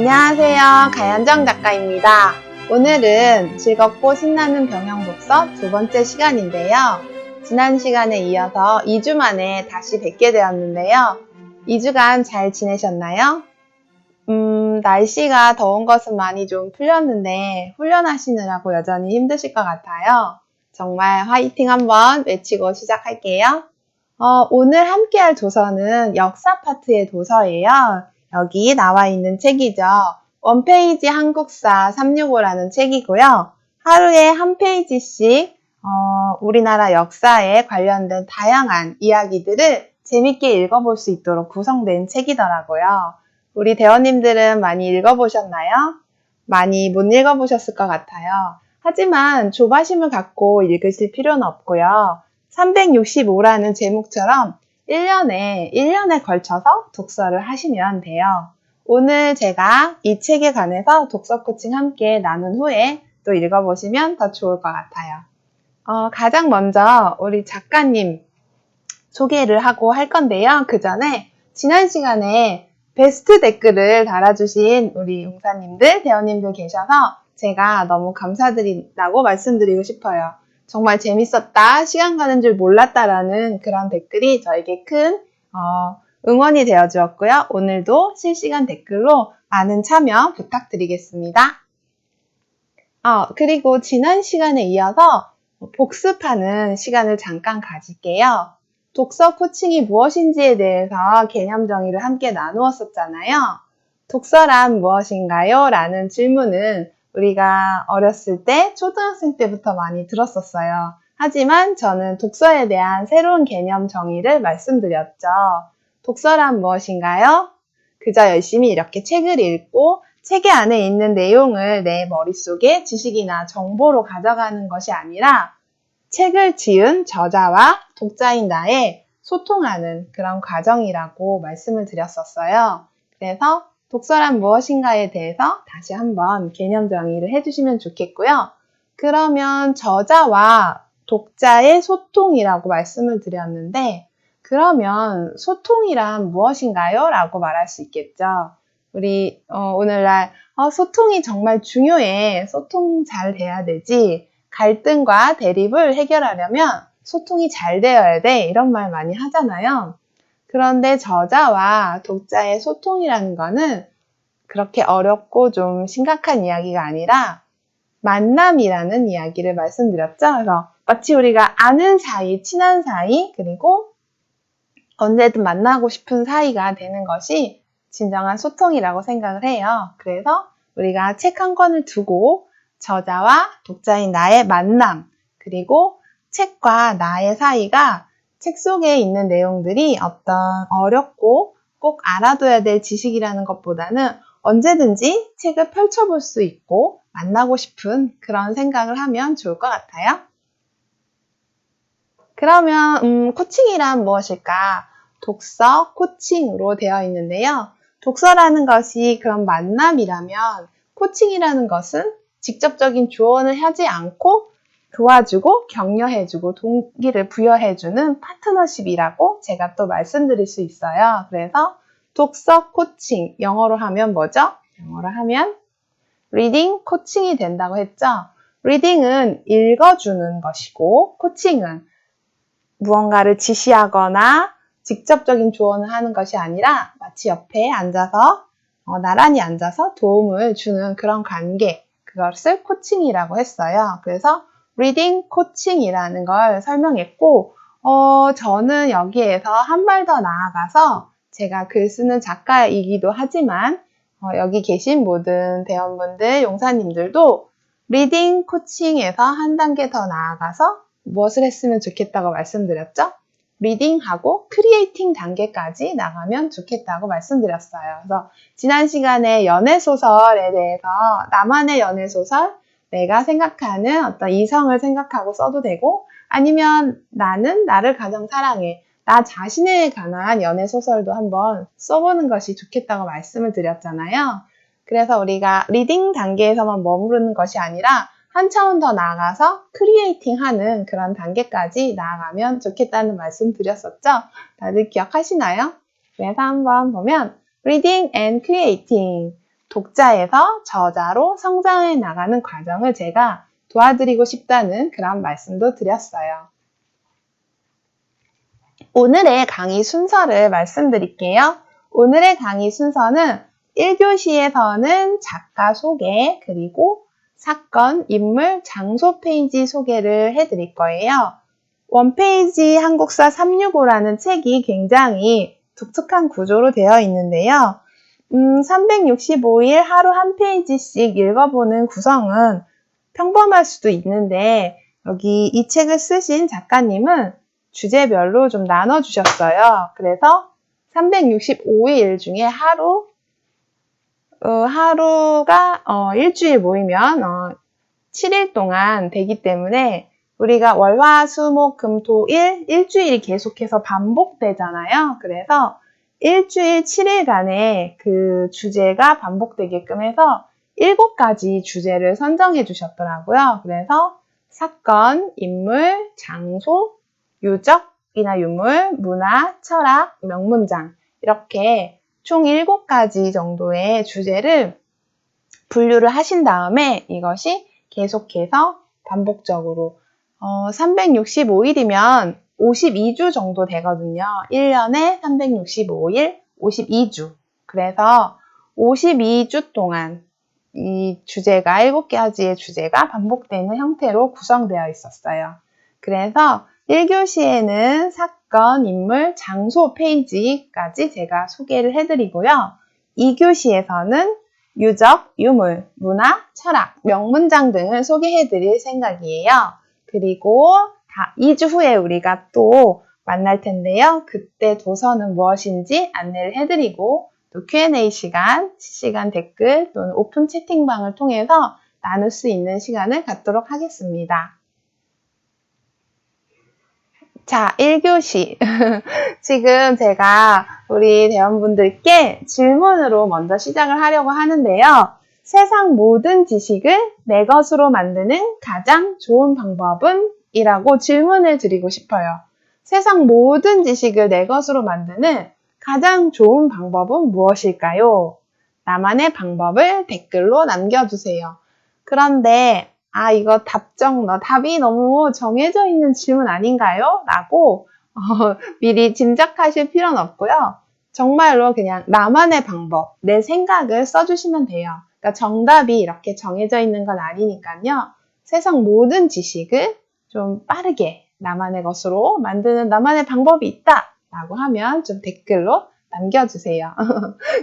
안녕하세요. 가연정 작가입니다. 오늘은 즐겁고 신나는 병영 독서 두 번째 시간인데요. 지난 시간에 이어서 2주 만에 다시 뵙게 되었는데요. 2주간 잘 지내셨나요? 날씨가 더운 것은 많이 좀 풀렸는데 훈련하시느라고 여전히 힘드실 것 같아요. 정말 화이팅 한번 외치고 시작할게요. 오늘 함께할 도서는 역사 파트의 도서예요. 여기 나와 있는 책이죠. 원페이지 한국사 365라는 책이고요. 하루에 한 페이지씩 우리나라 역사에 관련된 다양한 이야기들을 재밌게 읽어볼 수 있도록 구성된 책이더라고요. 우리 대원님들은 많이 읽어보셨나요? 많이 못 읽어보셨을 것 같아요. 하지만 조바심을 갖고 읽으실 필요는 없고요. 365라는 제목처럼 1년에 걸쳐서 독서를 하시면 돼요. 오늘 제가 이 책에 관해서 독서 코칭 함께 나눈 후에 또 읽어보시면 더 좋을 것 같아요. 가장 먼저 우리 작가님 소개를 하고 할 건데요. 그 전에 지난 시간에 베스트 댓글을 달아주신 우리 용사님들, 대원님들 계셔서 제가 너무 감사드린다고 말씀드리고 싶어요. 정말 재밌었다, 시간 가는 줄 몰랐다라는 그런 댓글이 저에게 큰 응원이 되어 주었고요. 오늘도 실시간 댓글로 많은 참여 부탁드리겠습니다. 그리고 지난 시간에 이어서 복습하는 시간을 잠깐 가질게요. 독서 코칭이 무엇인지에 대해서 개념 정의를 함께 나누었었잖아요. 독서란 무엇인가요? 라는 질문은 우리가 어렸을 때, 초등학생 때부터 많이 들었었어요. 하지만 저는 독서에 대한 새로운 개념 정의를 말씀드렸죠. 독서란 무엇인가요? 그저 열심히 이렇게 책을 읽고 책 안에 있는 내용을 내 머릿속에 지식이나 정보로 가져가는 것이 아니라 책을 지은 저자와 독자인 나의 소통하는 그런 과정이라고 말씀을 드렸었어요. 그래서 독서란 무엇인가에 대해서 다시 한번 개념 정의를 해주시면 좋겠고요. 그러면 저자와 독자의 소통이라고 말씀을 드렸는데 그러면 소통이란 무엇인가요? 라고 말할 수 있겠죠. 우리 오늘날 소통이 정말 중요해. 소통 잘 돼야 되지. 갈등과 대립을 해결하려면 소통이 잘 되어야 돼. 이런 말 많이 하잖아요. 그런데 저자와 독자의 소통이라는 거는 그렇게 어렵고 좀 심각한 이야기가 아니라 만남이라는 이야기를 말씀드렸죠. 그래서 마치 우리가 아는 사이, 친한 사이, 그리고 언제든 만나고 싶은 사이가 되는 것이 진정한 소통이라고 생각을 해요. 그래서 우리가 책 한 권을 두고 저자와 독자인 나의 만남, 그리고 책과 나의 사이가 책 속에 있는 내용들이 어떤 어렵고 꼭 알아둬야 될 지식이라는 것보다는 언제든지 책을 펼쳐볼 수 있고 만나고 싶은 그런 생각을 하면 좋을 것 같아요. 그러면 코칭이란 무엇일까? 독서, 코칭으로 되어 있는데요. 독서라는 것이 그런 만남이라면 코칭이라는 것은 직접적인 조언을 하지 않고 도와주고 격려해주고 동기를 부여해주는 파트너십이라고 제가 또 말씀드릴 수 있어요. 그래서 독서 코칭, 영어로 하면 뭐죠? 영어로 하면 리딩 코칭이 된다고 했죠. 리딩은 읽어주는 것이고 코칭은 무언가를 지시하거나 직접적인 조언을 하는 것이 아니라 마치 옆에 앉아서 나란히 앉아서 도움을 주는 그런 관계, 그것을 코칭이라고 했어요. 그래서 리딩 코칭이라는 걸 설명했고 저는 여기에서 한 발 더 나아가서 제가 글 쓰는 작가이기도 하지만 여기 계신 모든 대원분들, 용사님들도 리딩 코칭에서 한 단계 더 나아가서 무엇을 했으면 좋겠다고 말씀드렸죠? 리딩하고 크리에이팅 단계까지 나가면 좋겠다고 말씀드렸어요. 그래서 지난 시간에 연애소설에 대해서 나만의 연애소설, 내가 생각하는 어떤 이성을 생각하고 써도 되고 아니면 나는 나를 가장 사랑해. 나 자신에 관한 연애소설도 한번 써보는 것이 좋겠다고 말씀을 드렸잖아요. 그래서 우리가 리딩 단계에서만 머무르는 것이 아니라 한 차원 더 나아가서 크리에이팅 하는 그런 단계까지 나아가면 좋겠다는 말씀 드렸었죠? 다들 기억하시나요? 그래서 한번 보면 Reading and Creating, 독자에서 저자로 성장해 나가는 과정을 제가 도와드리고 싶다는 그런 말씀도 드렸어요. 오늘의 강의 순서를 말씀드릴게요. 오늘의 강의 순서는 1교시에서는 작가 소개, 그리고 사건, 인물, 장소 페이지 소개를 해드릴 거예요. 원페이지 한국사 365라는 책이 굉장히 독특한 구조로 되어 있는데요. 365일 하루 한 페이지씩 읽어보는 구성은 평범할 수도 있는데 여기 이 책을 쓰신 작가님은 주제별로 좀 나눠주셨어요. 그래서 365일 중에 하루가 일주일 모이면 7일 동안 되기 때문에 우리가 월, 화, 수, 목, 금, 토, 일, 일주일이 계속해서 반복되잖아요. 그래서 일주일 7일간의 그 주제가 반복되게끔 해서 7가지 주제를 선정해 주셨더라고요. 그래서 사건, 인물, 장소, 유적이나 유물, 문화, 철학, 명문장 이렇게 총 7가지 정도의 주제를 분류를 하신 다음에 이것이 계속해서 반복적으로 365일이면 52주 정도 되거든요. 1년에 365일, 52주. 그래서 52주 동안 이 주제가 7가지의 주제가 반복되는 형태로 구성되어 있었어요. 그래서 1교시에는 사건, 인물, 장소 페이지까지 제가 소개를 해드리고요. 2교시에서는 유적, 유물, 문화, 철학, 명문장 등을 소개해드릴 생각이에요. 그리고 2주 후에 우리가 또 만날 텐데요. 그때 도서는 무엇인지 안내를 해드리고 또 Q&A 시간, 실시간 댓글 또는 오픈 채팅방을 통해서 나눌 수 있는 시간을 갖도록 하겠습니다. 자, 1교시. 지금 제가 우리 대원분들께 질문으로 먼저 시작을 하려고 하는데요. 세상 모든 지식을 내 것으로 만드는 가장 좋은 방법은? 이라고 질문을 드리고 싶어요. 세상 모든 지식을 내 것으로 만드는 가장 좋은 방법은 무엇일까요? 나만의 방법을 댓글로 남겨주세요. 그런데 이거 답이 너무 정해져 있는 질문 아닌가요? 라고 미리 짐작하실 필요는 없고요. 정말로 그냥 나만의 방법, 내 생각을 써주시면 돼요. 그러니까 정답이 이렇게 정해져 있는 건 아니니까요. 세상 모든 지식을 좀 빠르게 나만의 것으로 만드는 나만의 방법이 있다 라고 하면 좀 댓글로 남겨주세요.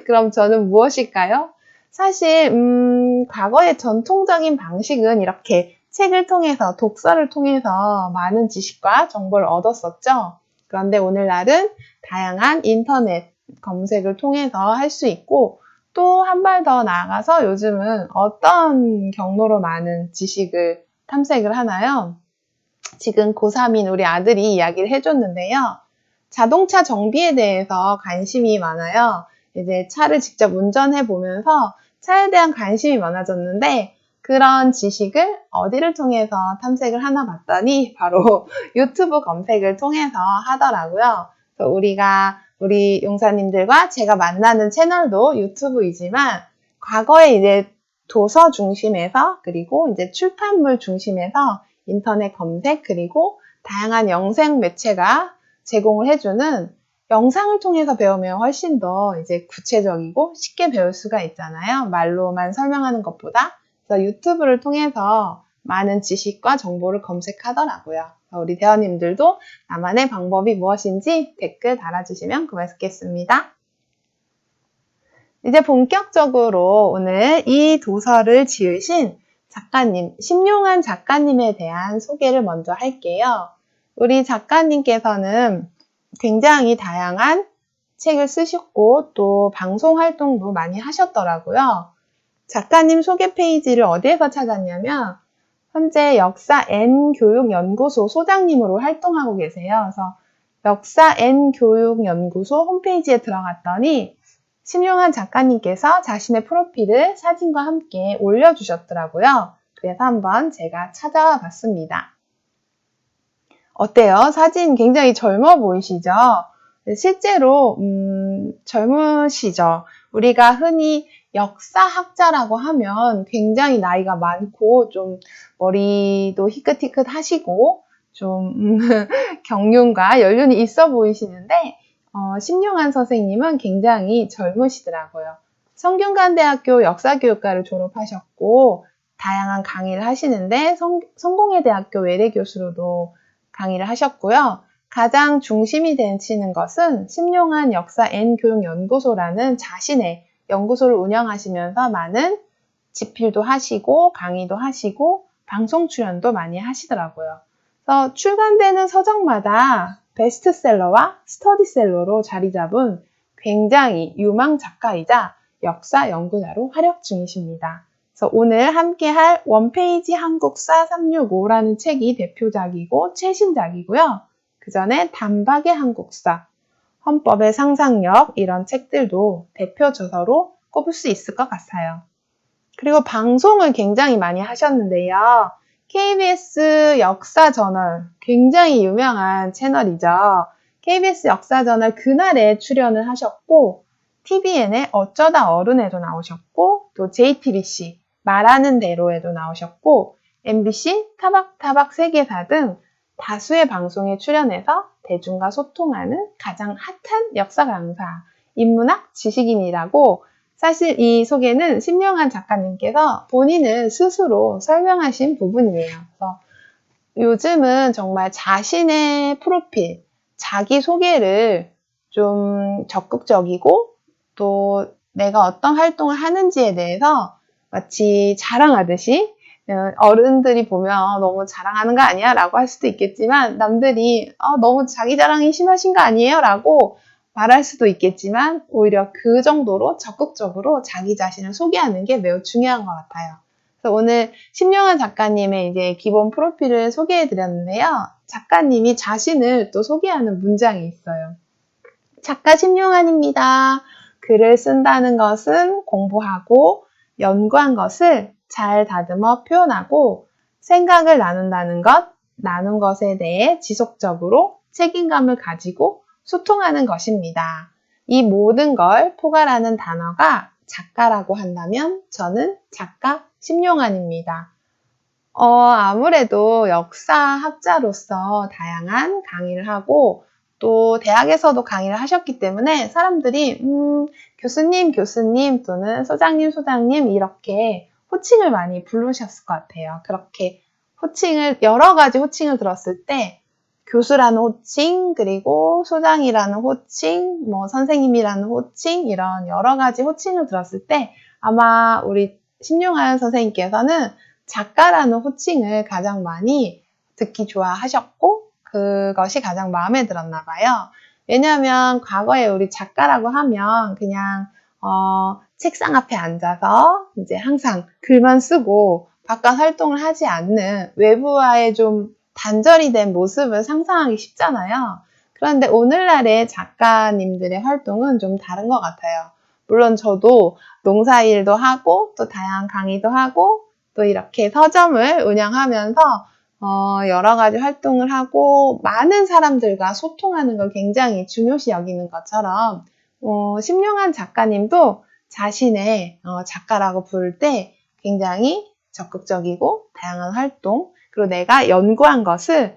그럼 저는 무엇일까요? 사실 과거의 전통적인 방식은 이렇게 책을 통해서, 독서를 통해서 많은 지식과 정보를 얻었었죠. 그런데 오늘날은 다양한 인터넷 검색을 통해서 할 수 있고 또 한 발 더 나아가서 요즘은 어떤 경로로 많은 지식을 탐색을 하나요? 지금 고3인 우리 아들이 이야기를 해줬는데요. 자동차 정비에 대해서 관심이 많아요. 이제 차를 직접 운전해 보면서 차에 대한 관심이 많아졌는데 그런 지식을 어디를 통해서 탐색을 하나 봤더니 바로 유튜브 검색을 통해서 하더라고요. 그래서 우리 용사님들과 제가 만나는 채널도 유튜브이지만 과거에 이제 도서 중심에서 그리고 이제 출판물 중심에서 인터넷 검색 그리고 다양한 영상 매체가 제공을 해주는 영상을 통해서 배우면 훨씬 더 이제 구체적이고 쉽게 배울 수가 있잖아요. 말로만 설명하는 것보다. 그래서 유튜브를 통해서 많은 지식과 정보를 검색하더라고요. 우리 대원님들도 나만의 방법이 무엇인지 댓글 달아주시면 고맙겠습니다. 이제 본격적으로 오늘 이 도서를 지으신 작가님, 심용환 작가님에 대한 소개를 먼저 할게요. 우리 작가님께서는 굉장히 다양한 책을 쓰셨고 또 방송 활동도 많이 하셨더라고요. 작가님 소개 페이지를 어디에서 찾았냐면 현재 역사 N교육연구소 소장님으로 활동하고 계세요. 그래서 역사 N교육연구소 홈페이지에 들어갔더니 심용환 작가님께서 자신의 프로필을 사진과 함께 올려주셨더라고요. 그래서 한번 제가 찾아와 봤습니다. 어때요? 사진 굉장히 젊어 보이시죠? 실제로 젊으시죠? 우리가 흔히 역사학자라고 하면 굉장히 나이가 많고 좀 머리도 희끗희끗 하시고 좀 경륜과 연륜이 있어 보이시는데 심용환 선생님은 굉장히 젊으시더라고요. 성균관대학교 역사교육과를 졸업하셨고 다양한 강의를 하시는데 성공회대학교 외래교수로도 강의를 하셨고요. 가장 중심이 되시는 것은 심용환 역사 N교육연구소라는 자신의 연구소를 운영하시면서 많은 집필도 하시고 강의도 하시고 방송 출연도 많이 하시더라고요. 그래서 출간되는 서적마다 베스트셀러와 스터디셀러로 자리 잡은 굉장히 유망 작가이자 역사 연구자로 활약 중이십니다. 그래서 오늘 함께 할 원페이지 한국사 365라는 책이 대표작이고 최신작이고요. 그 전에 단박의 한국사, 헌법의 상상력 이런 책들도 대표 저서로 꼽을 수 있을 것 같아요. 그리고 방송을 굉장히 많이 하셨는데요. KBS 역사저널, 굉장히 유명한 채널이죠. KBS 역사저널 그날에 출연을 하셨고 TVN의 어쩌다 어른에도 나오셨고 또 JTBC 말하는 대로에도 나오셨고 MBC 타박타박 세계사 등 다수의 방송에 출연해서 대중과 소통하는 가장 핫한 역사 강사, 인문학 지식인이라고 사실 이 소개는 심용환 작가님께서 본인을 스스로 설명하신 부분이에요. 그래서 요즘은 정말 자신의 프로필, 자기소개를 좀 적극적이고 또 내가 어떤 활동을 하는지에 대해서 마치 자랑하듯이 어른들이 보면 너무 자랑하는 거 아니야? 라고 할 수도 있겠지만 남들이 너무 자기 자랑이 심하신 거 아니에요? 라고 말할 수도 있겠지만 오히려 그 정도로 적극적으로 자기 자신을 소개하는 게 매우 중요한 것 같아요. 그래서 오늘 심용환 작가님의 이제 기본 프로필을 소개해 드렸는데요. 작가님이 자신을 또 소개하는 문장이 있어요. 작가 심용환입니다. 글을 쓴다는 것은 공부하고 연구한 것을 잘 다듬어 표현하고 생각을 나눈다는 것, 나눈 것에 대해 지속적으로 책임감을 가지고 소통하는 것입니다. 이 모든 걸 포괄하는 단어가 작가라고 한다면 저는 작가 심용환입니다. 아무래도 역사학자로서 다양한 강의를 하고 또 대학에서도 강의를 하셨기 때문에 사람들이 교수님 또는 소장님 이렇게 호칭을 많이 부르셨을 것 같아요. 그렇게 여러 가지 호칭을 들었을 때 교수라는 호칭, 그리고 소장이라는 호칭, 선생님이라는 호칭, 이런 여러 가지 호칭을 들었을 때 아마 우리 심용환 선생님께서는 작가라는 호칭을 가장 많이 듣기 좋아하셨고 그것이 가장 마음에 들었나 봐요. 왜냐하면 과거에 우리 작가라고 하면 그냥 책상 앞에 앉아서 이제 항상 글만 쓰고 바깥 활동을 하지 않는 외부와의 좀 단절이 된 모습을 상상하기 쉽잖아요. 그런데 오늘날의 작가님들의 활동은 좀 다른 것 같아요. 물론 저도 농사일도 하고 또 다양한 강의도 하고 또 이렇게 서점을 운영하면서 여러 가지 활동을 하고 많은 사람들과 소통하는 걸 굉장히 중요시 여기는 것처럼 심용환 작가님도 자신의 작가라고 부를 때 굉장히 적극적이고 다양한 활동 그리고 내가 연구한 것을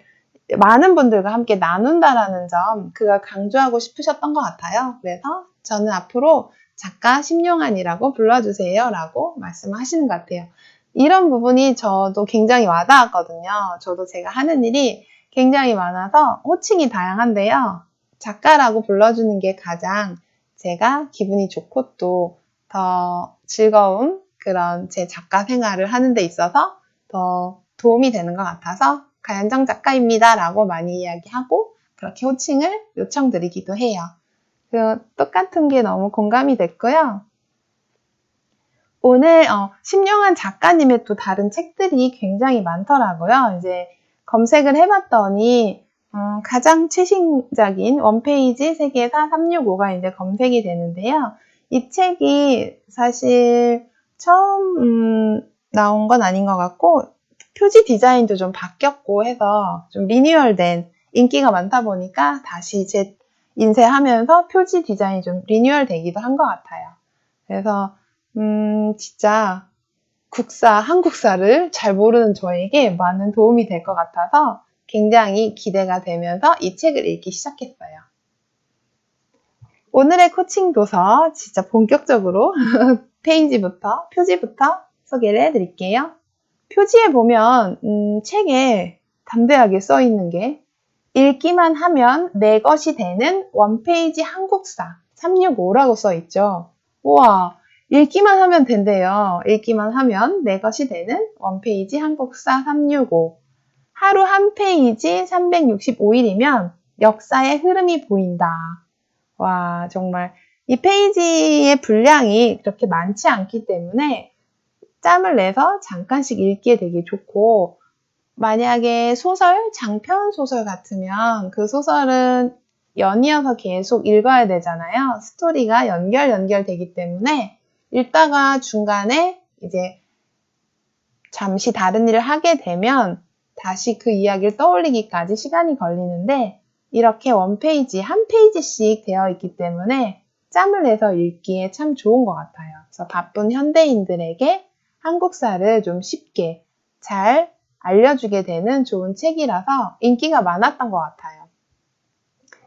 많은 분들과 함께 나눈다라는 점 그걸 강조하고 싶으셨던 것 같아요. 그래서 저는 앞으로 작가 심용환이라고 불러주세요 라고 말씀하시는 것 같아요. 이런 부분이 저도 굉장히 와닿았거든요. 저도 제가 하는 일이 굉장히 많아서 호칭이 다양한데요. 작가라고 불러주는 게 가장 제가 기분이 좋고 또 더 즐거운 그런 제 작가 생활을 하는 데 있어서 더 도움이 되는 것 같아서 가연정 작가입니다 라고 많이 이야기하고 그렇게 호칭을 요청드리기도 해요. 똑같은 게 너무 공감이 됐고요. 오늘 심용환 작가님의 또 다른 책들이 굉장히 많더라고요. 이제 검색을 해봤더니 가장 최신작인 원페이지 세계사 365가 이제 검색이 되는데요. 이 책이 사실 처음 나온 건 아닌 것 같고 표지 디자인도 좀 바뀌었고 해서 좀 리뉴얼된 인기가 많다 보니까 다시 인쇄하면서 표지 디자인이 좀 리뉴얼 되기도 한 것 같아요. 그래서 진짜 한국사를 잘 모르는 저에게 많은 도움이 될 것 같아서 굉장히 기대가 되면서 이 책을 읽기 시작했어요. 오늘의 코칭 도서 진짜 본격적으로 표지부터 소개를 해드릴게요. 표지에 보면 책에 담대하게 써 있는 게 읽기만 하면 내 것이 되는 원페이지 한국사 365라고 써 있죠. 우와, 읽기만 하면 된대요. 읽기만 하면 내 것이 되는 원페이지 한국사 365. 하루 한 페이지 365일이면 역사의 흐름이 보인다. 와, 정말 이 페이지의 분량이 그렇게 많지 않기 때문에 짬을 내서 잠깐씩 읽기에 되게 좋고, 만약에 장편 소설 같으면 그 소설은 연이어서 계속 읽어야 되잖아요. 스토리가 연결되기 때문에 읽다가 중간에 이제 잠시 다른 일을 하게 되면 다시 그 이야기를 떠올리기까지 시간이 걸리는데, 이렇게 원페이지, 한 페이지씩 되어 있기 때문에 짬을 내서 읽기에 참 좋은 것 같아요. 그래서 바쁜 현대인들에게 한국사를 좀 쉽게 잘 알려주게 되는 좋은 책이라서 인기가 많았던 것 같아요.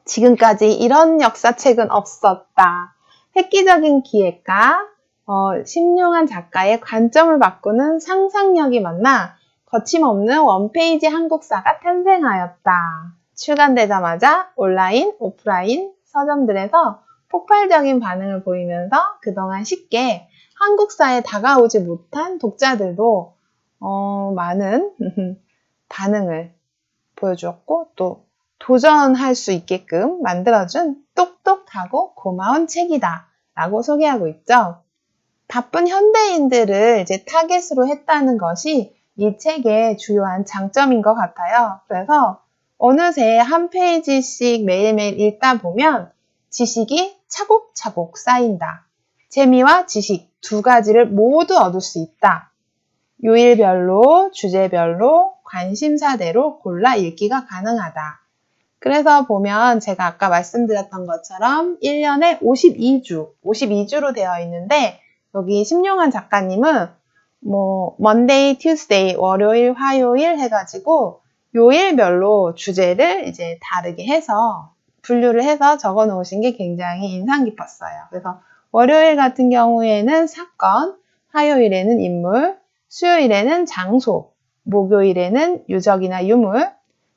지금까지 이런 역사책은 없었다. 획기적인 기획과 신용한 작가의 관점을 바꾸는 상상력이 만나 거침없는 원페이지 한국사가 탄생하였다. 출간되자마자 온라인, 오프라인 서점들에서 폭발적인 반응을 보이면서 그동안 쉽게 한국사에 다가오지 못한 독자들도 많은 반응을 보여주었고, 또 도전할 수 있게끔 만들어준 똑똑하고 고마운 책이다 라고 소개하고 있죠. 바쁜 현대인들을 이제 타겟으로 했다는 것이 이 책의 주요한 장점인 것 같아요. 그래서 어느새 한 페이지씩 매일매일 읽다 보면 지식이 차곡차곡 쌓인다. 재미와 지식 두 가지를 모두 얻을 수 있다. 요일별로, 주제별로, 관심사대로 골라 읽기가 가능하다. 그래서 보면 제가 아까 말씀드렸던 것처럼 1년에 52주로 되어 있는데, 여기 심용한 작가님은 Monday, Tuesday, 월요일, 화요일 해가지고 요일별로 주제를 이제 다르게 해서 분류를 해서 적어 놓으신 게 굉장히 인상 깊었어요. 그래서 월요일 같은 경우에는 사건, 화요일에는 인물, 수요일에는 장소, 목요일에는 유적이나 유물,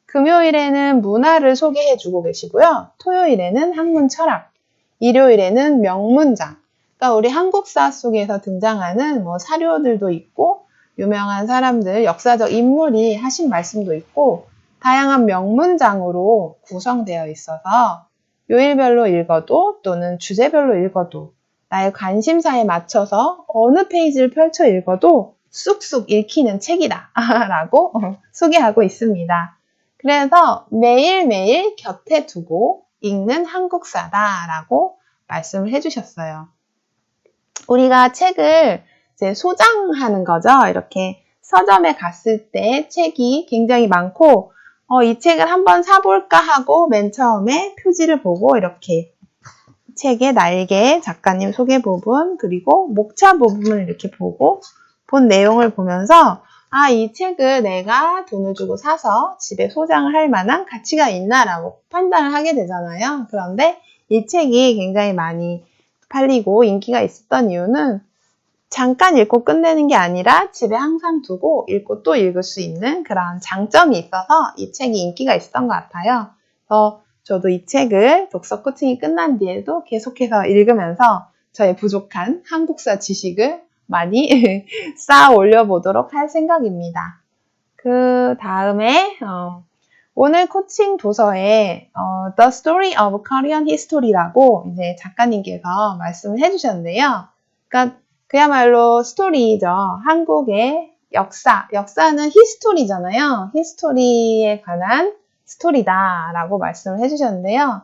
금요일에는 문화를 소개해주고 계시고요. 토요일에는 학문 철학, 일요일에는 명문장. 그러니까 우리 한국사 속에서 등장하는 사료들도 있고, 유명한 사람들, 역사적 인물이 하신 말씀도 있고, 다양한 명문장으로 구성되어 있어서 요일별로 읽어도 또는 주제별로 읽어도 나의 관심사에 맞춰서 어느 페이지를 펼쳐 읽어도 쑥쑥 읽히는 책이다 라고 소개하고 있습니다. 그래서 매일매일 곁에 두고 읽는 한국사다 라고 말씀을 해주셨어요. 우리가 책을 이제 소장하는 거죠. 이렇게 서점에 갔을 때 책이 굉장히 많고, 이 책을 한번 사볼까 하고 맨 처음에 표지를 보고 이렇게 책의 날개, 작가님 소개 부분, 그리고 목차 부분을 이렇게 보고 본 내용을 보면서 이 책을 내가 돈을 주고 사서 집에 소장을 할 만한 가치가 있나라고 판단을 하게 되잖아요. 그런데 이 책이 굉장히 많이 팔리고 인기가 있었던 이유는 잠깐 읽고 끝내는 게 아니라 집에 항상 두고 읽고 또 읽을 수 있는 그런 장점이 있어서 이 책이 인기가 있었던 것 같아요. 그래서 저도 이 책을 독서 코칭이 끝난 뒤에도 계속해서 읽으면서 저의 부족한 한국사 지식을 많이 쌓아 올려보도록 할 생각입니다. 그 다음에 오늘 코칭 도서에 The Story of Korean History라고 이제 작가님께서 말씀을 해주셨는데요. 그러니까 그야말로 스토리죠. 한국의 역사는 히스토리잖아요. 히스토리에 관한 스토리다라고 말씀을 해주셨는데요.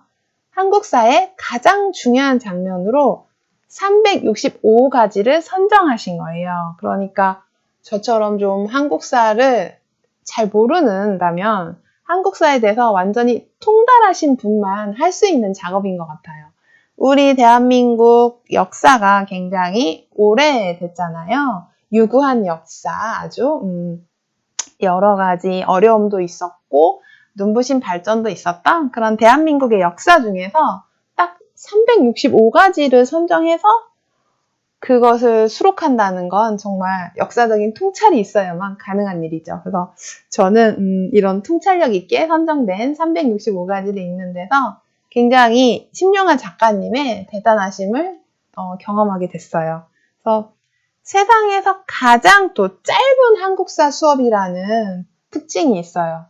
한국사의 가장 중요한 장면으로 365가지를 선정하신 거예요. 그러니까 저처럼 좀 한국사를 잘 모르는다면 한국사에 대해서 완전히 통달하신 분만 할 수 있는 작업인 것 같아요. 우리 대한민국 역사가 굉장히 오래됐잖아요. 유구한 역사, 아주 여러 가지 어려움도 있었고 눈부신 발전도 있었던 그런 대한민국의 역사 중에서 딱 365가지를 선정해서 그것을 수록한다는 건 정말 역사적인 통찰이 있어야만 가능한 일이죠. 그래서 저는 이런 통찰력 있게 선정된 365가지를 읽는 데서 굉장히 심령한 작가님의 대단하심을 경험하게 됐어요. 그래서 세상에서 가장 또 짧은 한국사 수업이라는 특징이 있어요.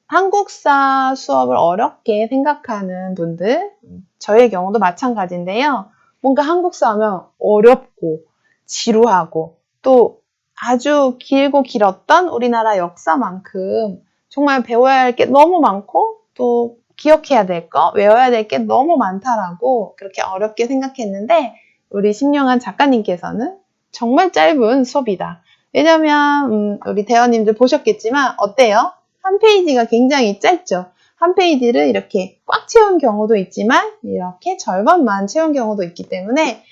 한국사 수업을 어렵게 생각하는 분들, 저의 경우도 마찬가지인데요. 뭔가 한국사 하면 어렵고 지루하고 또 아주 길고 길었던 우리나라 역사만큼 정말 배워야 할 게 너무 많고 또 기억해야 될 거, 외워야 될 게 너무 많다라고 그렇게 어렵게 생각했는데 우리 심령한 작가님께서는 정말 짧은 수업이다. 왜냐면 우리 대원님들 보셨겠지만 어때요? 한 페이지가 굉장히 짧죠. 한 페이지를 이렇게 꽉 채운 경우도 있지만 이렇게 절반만 채운 경우도 있기 때문에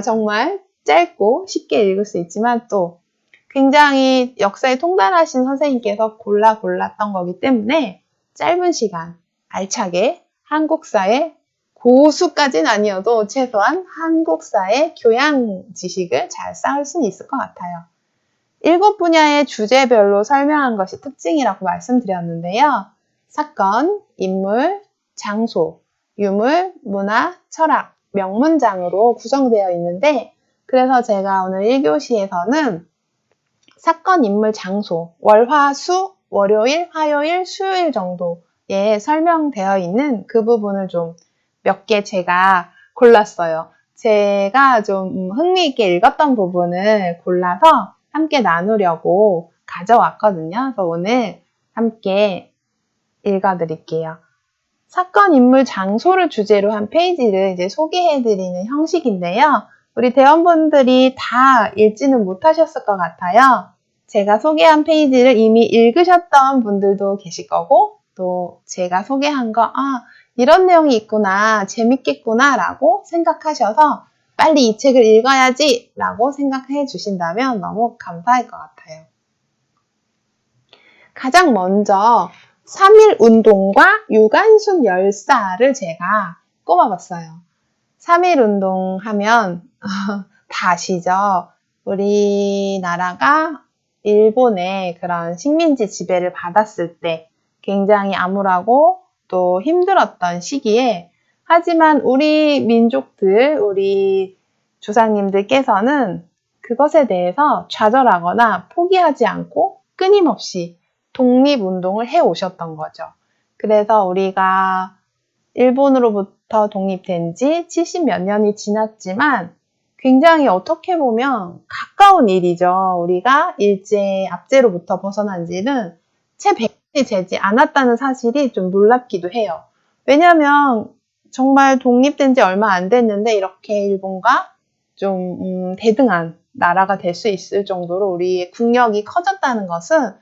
정말 짧고 쉽게 읽을 수 있지만 또 굉장히 역사에 통달하신 선생님께서 골랐던 거기 때문에 짧은 시간 알차게 한국사의 고수까지는 아니어도 최소한 한국사의 교양 지식을 잘 쌓을 수는 있을 것 같아요. 7분야의 주제별로 설명한 것이 특징이라고 말씀드렸는데요. 사건, 인물, 장소, 유물, 문화, 철학, 명문장으로 구성되어 있는데 그래서 제가 오늘 1교시에서는 사건, 인물, 장소, 월, 화, 수, 월요일, 화요일, 수요일 정도에 설명되어 있는 그 부분을 좀 몇 개 제가 골랐어요. 제가 좀 흥미있게 읽었던 부분을 골라서 함께 나누려고 가져왔거든요. 그래서 오늘 함께 읽어드릴게요. 사건, 인물, 장소를 주제로 한 페이지를 이제 소개해드리는 형식인데요. 우리 대원분들이 다 읽지는 못하셨을 것 같아요. 제가 소개한 페이지를 이미 읽으셨던 분들도 계실 거고 또 제가 소개한 거 이런 내용이 있구나, 재밌겠구나 라고 생각하셔서 빨리 이 책을 읽어야지 라고 생각해 주신다면 너무 감사할 것 같아요. 가장 먼저 3.1운동과 유관순 열사를 제가 꼽아봤어요. 3.1운동 하면 다 아시죠? 우리나라가 일본의 그런 식민지 지배를 받았을 때 굉장히 암울하고 또 힘들었던 시기에 하지만 우리 민족들, 우리 조상님들께서는 그것에 대해서 좌절하거나 포기하지 않고 끊임없이 독립운동을 해오셨던 거죠. 그래서 우리가 일본으로부터 독립된 지 70몇 년이 지났지만 굉장히 어떻게 보면 가까운 일이죠. 우리가 압제로부터 벗어난 지는 채 100년이 되지 않았다는 사실이 좀 놀랍기도 해요. 왜냐하면 정말 독립된 지 얼마 안 됐는데 이렇게 일본과 좀 대등한 나라가 될 수 있을 정도로 우리의 국력이 커졌다는 것은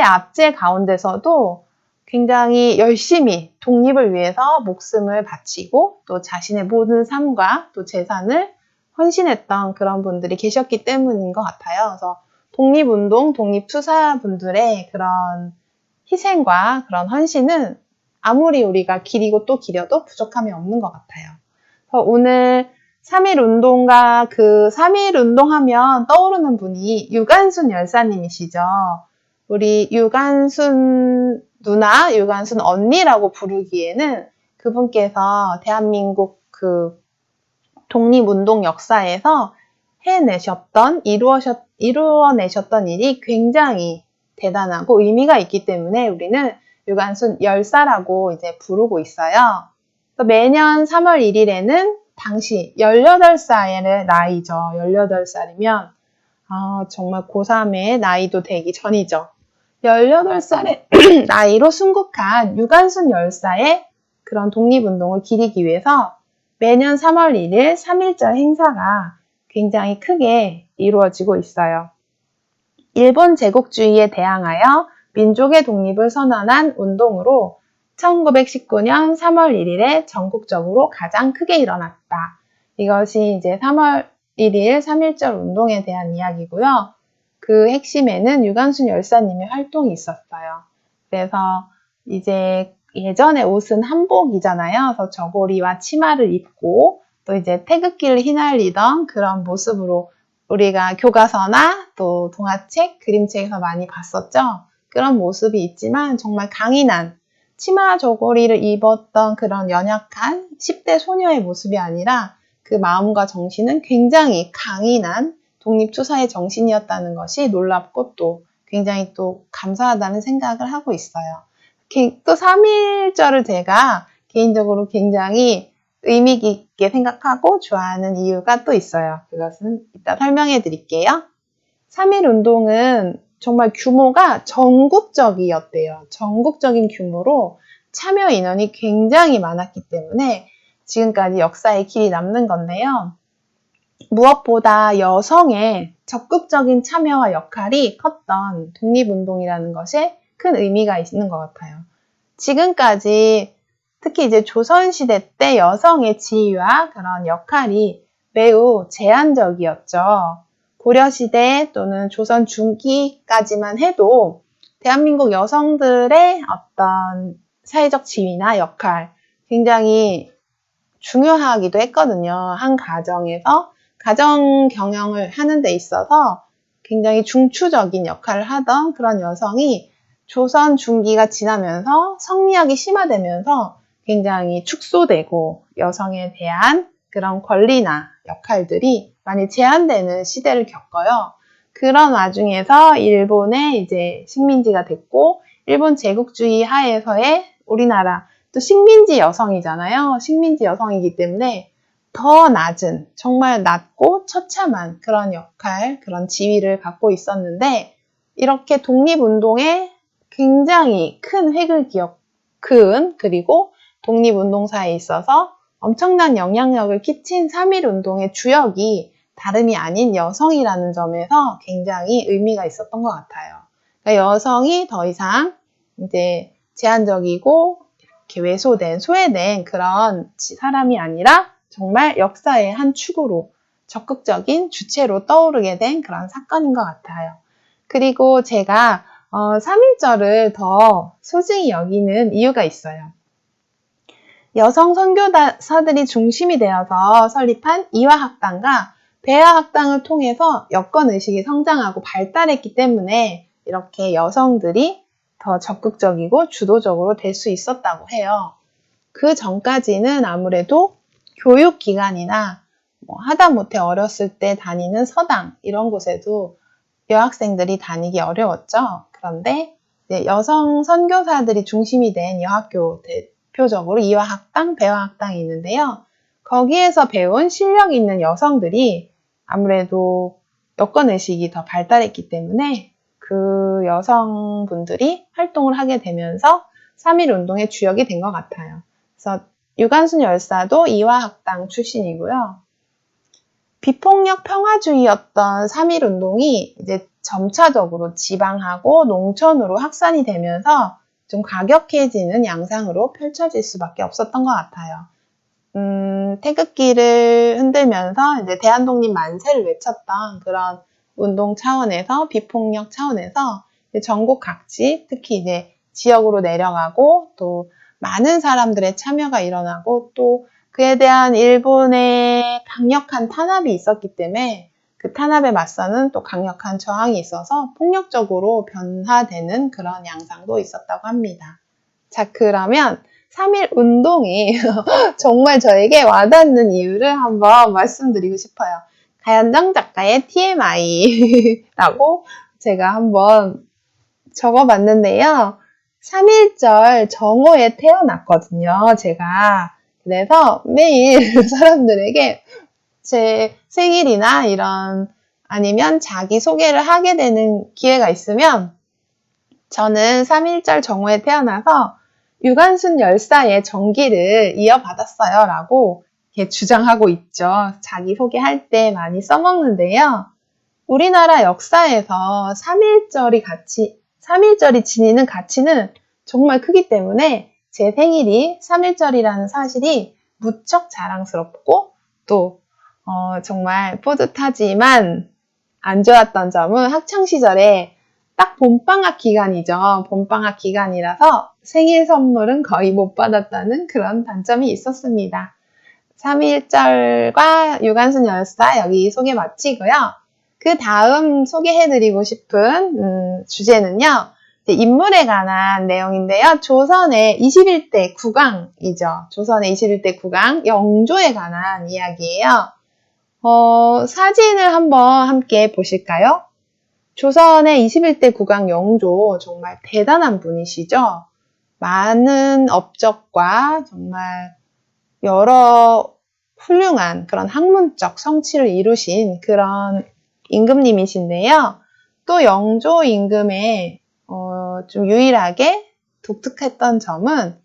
압제 가운데서도 굉장히 열심히 독립을 위해서 목숨을 바치고 또 자신의 모든 삶과 또 재산을 헌신했던 그런 분들이 계셨기 때문인 것 같아요. 그래서 독립운동, 독립투사분들의 그런 희생과 그런 헌신은 아무리 우리가 기리고 또 기려도 부족함이 없는 것 같아요. 그래서 오늘 3.1운동과 그 3.1운동 하면 떠오르는 분이 유관순 열사님이시죠. 우리 유관순 누나, 유관순 언니라고 부르기에는 그분께서 대한민국 그 독립운동 역사에서 이루어내셨던 일이 굉장히 대단하고 의미가 있기 때문에 우리는 유관순 열사라고 이제 부르고 있어요. 매년 3월 1일에는 당시 18살의 나이죠. 18살이면 정말 고3의 나이도 되기 전이죠. 18살의 나이로 순국한 유관순 열사의 그런 독립운동을 기리기 위해서 매년 3월 1일 3.1절 행사가 굉장히 크게 이루어지고 있어요. 일본 제국주의에 대항하여 민족의 독립을 선언한 운동으로 1919년 3월 1일에 전국적으로 가장 크게 일어났다. 이것이 이제 3월 1일 3.1절 운동에 대한 이야기고요. 그 핵심에는 유관순 열사님의 활동이 있었어요. 그래서 이제 예전에 옷은 한복이잖아요. 그래서 저고리와 치마를 입고 또 이제 태극기를 휘날리던 그런 모습으로 우리가 교과서나 또 동화책, 그림책에서 많이 봤었죠. 그런 모습이 있지만 정말 강인한 치마 저고리를 입었던 그런 연약한 10대 소녀의 모습이 아니라 그 마음과 정신은 굉장히 강인한 독립투사의 정신이었다는 것이 놀랍고 또 굉장히 또 감사하다는 생각을 하고 있어요. 또 3.1절을 제가 개인적으로 굉장히 의미 깊게 생각하고 좋아하는 이유가 또 있어요. 그것은 이따 설명해 드릴게요. 3.1 운동은 정말 규모가 전국적이었대요. 전국적인 규모로 참여 인원이 굉장히 많았기 때문에 지금까지 역사의 길이 남는 건데요. 무엇보다 여성의 적극적인 참여와 역할이 컸던 독립운동이라는 것에 큰 의미가 있는 것 같아요. 지금까지 특히 이제 조선시대 때 여성의 지위와 그런 역할이 매우 제한적이었죠. 고려시대 또는 조선 중기까지만 해도 대한민국 여성들의 어떤 사회적 지위나 역할 굉장히 중요하기도 했거든요. 한 가정에서 가정 경영을 하는 데 있어서 굉장히 중추적인 역할을 하던 그런 여성이 조선 중기가 지나면서 성리학이 심화되면서 굉장히 축소되고 여성에 대한 그런 권리나 역할들이 많이 제한되는 시대를 겪어요. 그런 와중에서 일본의 이제 식민지가 됐고 일본 제국주의 하에서의 우리나라 또 식민지 여성이잖아요. 식민지 여성이기 때문에 더 낮은, 정말 낮고 처참한 그런 역할, 그런 지위를 갖고 있었는데 이렇게 독립운동에 굉장히 큰 획을 그은 그리고 독립운동사에 있어서 엄청난 영향력을 끼친 3.1 운동의 주역이 다름이 아닌 여성이라는 점에서 굉장히 의미가 있었던 것 같아요. 그러니까 여성이 더 이상 이제 제한적이고 이렇게 왜소된, 소외된 그런 사람이 아니라 정말 역사의 한 축으로 적극적인 주체로 떠오르게 된 그런 사건인 것 같아요. 그리고 제가 3.1절을 더 소중히 여기는 이유가 있어요. 여성 선교사들이 중심이 되어서 설립한 이화학당과 배화학당을 통해서 여권의식이 성장하고 발달했기 때문에 이렇게 여성들이 더 적극적이고 주도적으로 될 수 있었다고 해요. 그 전까지는 아무래도 교육기관이나 하다못해 어렸을 때 다니는 서당 이런 곳에도 여학생들이 다니기 어려웠죠. 그런데 여성 선교사들이 중심이 된 여학교 대표적으로 이화학당, 배화학당이 있는데요. 거기에서 배운 실력 있는 여성들이 아무래도 여권의식이 더 발달했기 때문에 그 여성분들이 활동을 하게 되면서 3.1 운동의 주역이 된 것 같아요. 그래서 유관순 열사도 이화학당 출신이고요. 비폭력 평화주의였던 3.1 운동이 이제 점차적으로 지방하고 농촌으로 확산이 되면서 좀 과격해지는 양상으로 펼쳐질 수밖에 없었던 것 같아요. 태극기를 흔들면서 이제 대한독립 만세를 외쳤던 그런 운동 차원에서 비폭력 차원에서 전국 각지 특히 이제 지역으로 내려가고 또 많은 사람들의 참여가 일어나고 또 그에 대한 일본의 강력한 탄압이 있었기 때문에 그 탄압에 맞서는 또 강력한 저항이 있어서 폭력적으로 변화되는 그런 양상도 있었다고 합니다. 자, 그러면 3.1 운동이 정말 저에게 와닿는 이유를 한번 말씀드리고 싶어요. 가연정 작가의 TMI라고 제가 한번 적어봤는데요. 3.1절 정오에 태어났거든요, 제가. 그래서 매일 사람들에게 제 생일이나 이런 아니면 자기소개를 하게 되는 기회가 있으면 저는 3.1절 정오에 태어나서 유관순 열사의 정기를 이어받았어요 라고 이렇게 주장하고 있죠. 자기소개할 때 많이 써먹는데요. 우리나라 역사에서 3.1절이 지니는 가치는 정말 크기 때문에 제 생일이 3.1절이라는 사실이 무척 자랑스럽고 또 정말 뿌듯하지만 안 좋았던 점은 학창시절에 딱 봄방학 기간이죠. 봄방학 기간이라서 생일 선물은 거의 못 받았다는 그런 단점이 있었습니다. 3.1절과 유관순 열사 여기 소개 마치고요. 그 다음 소개해드리고 싶은 주제는요. 인물에 관한 내용인데요. 조선의 21대 국왕이죠. 조선의 21대 국왕 영조에 관한 이야기예요. 사진을 한번 함께 보실까요? 조선의 21대 국왕 영조 정말 대단한 분이시죠. 많은 업적과 정말 여러 훌륭한 그런 학문적 성취를 이루신 그런 임금님이신데요. 또 영조 임금의 좀 유일하게 독특했던 점은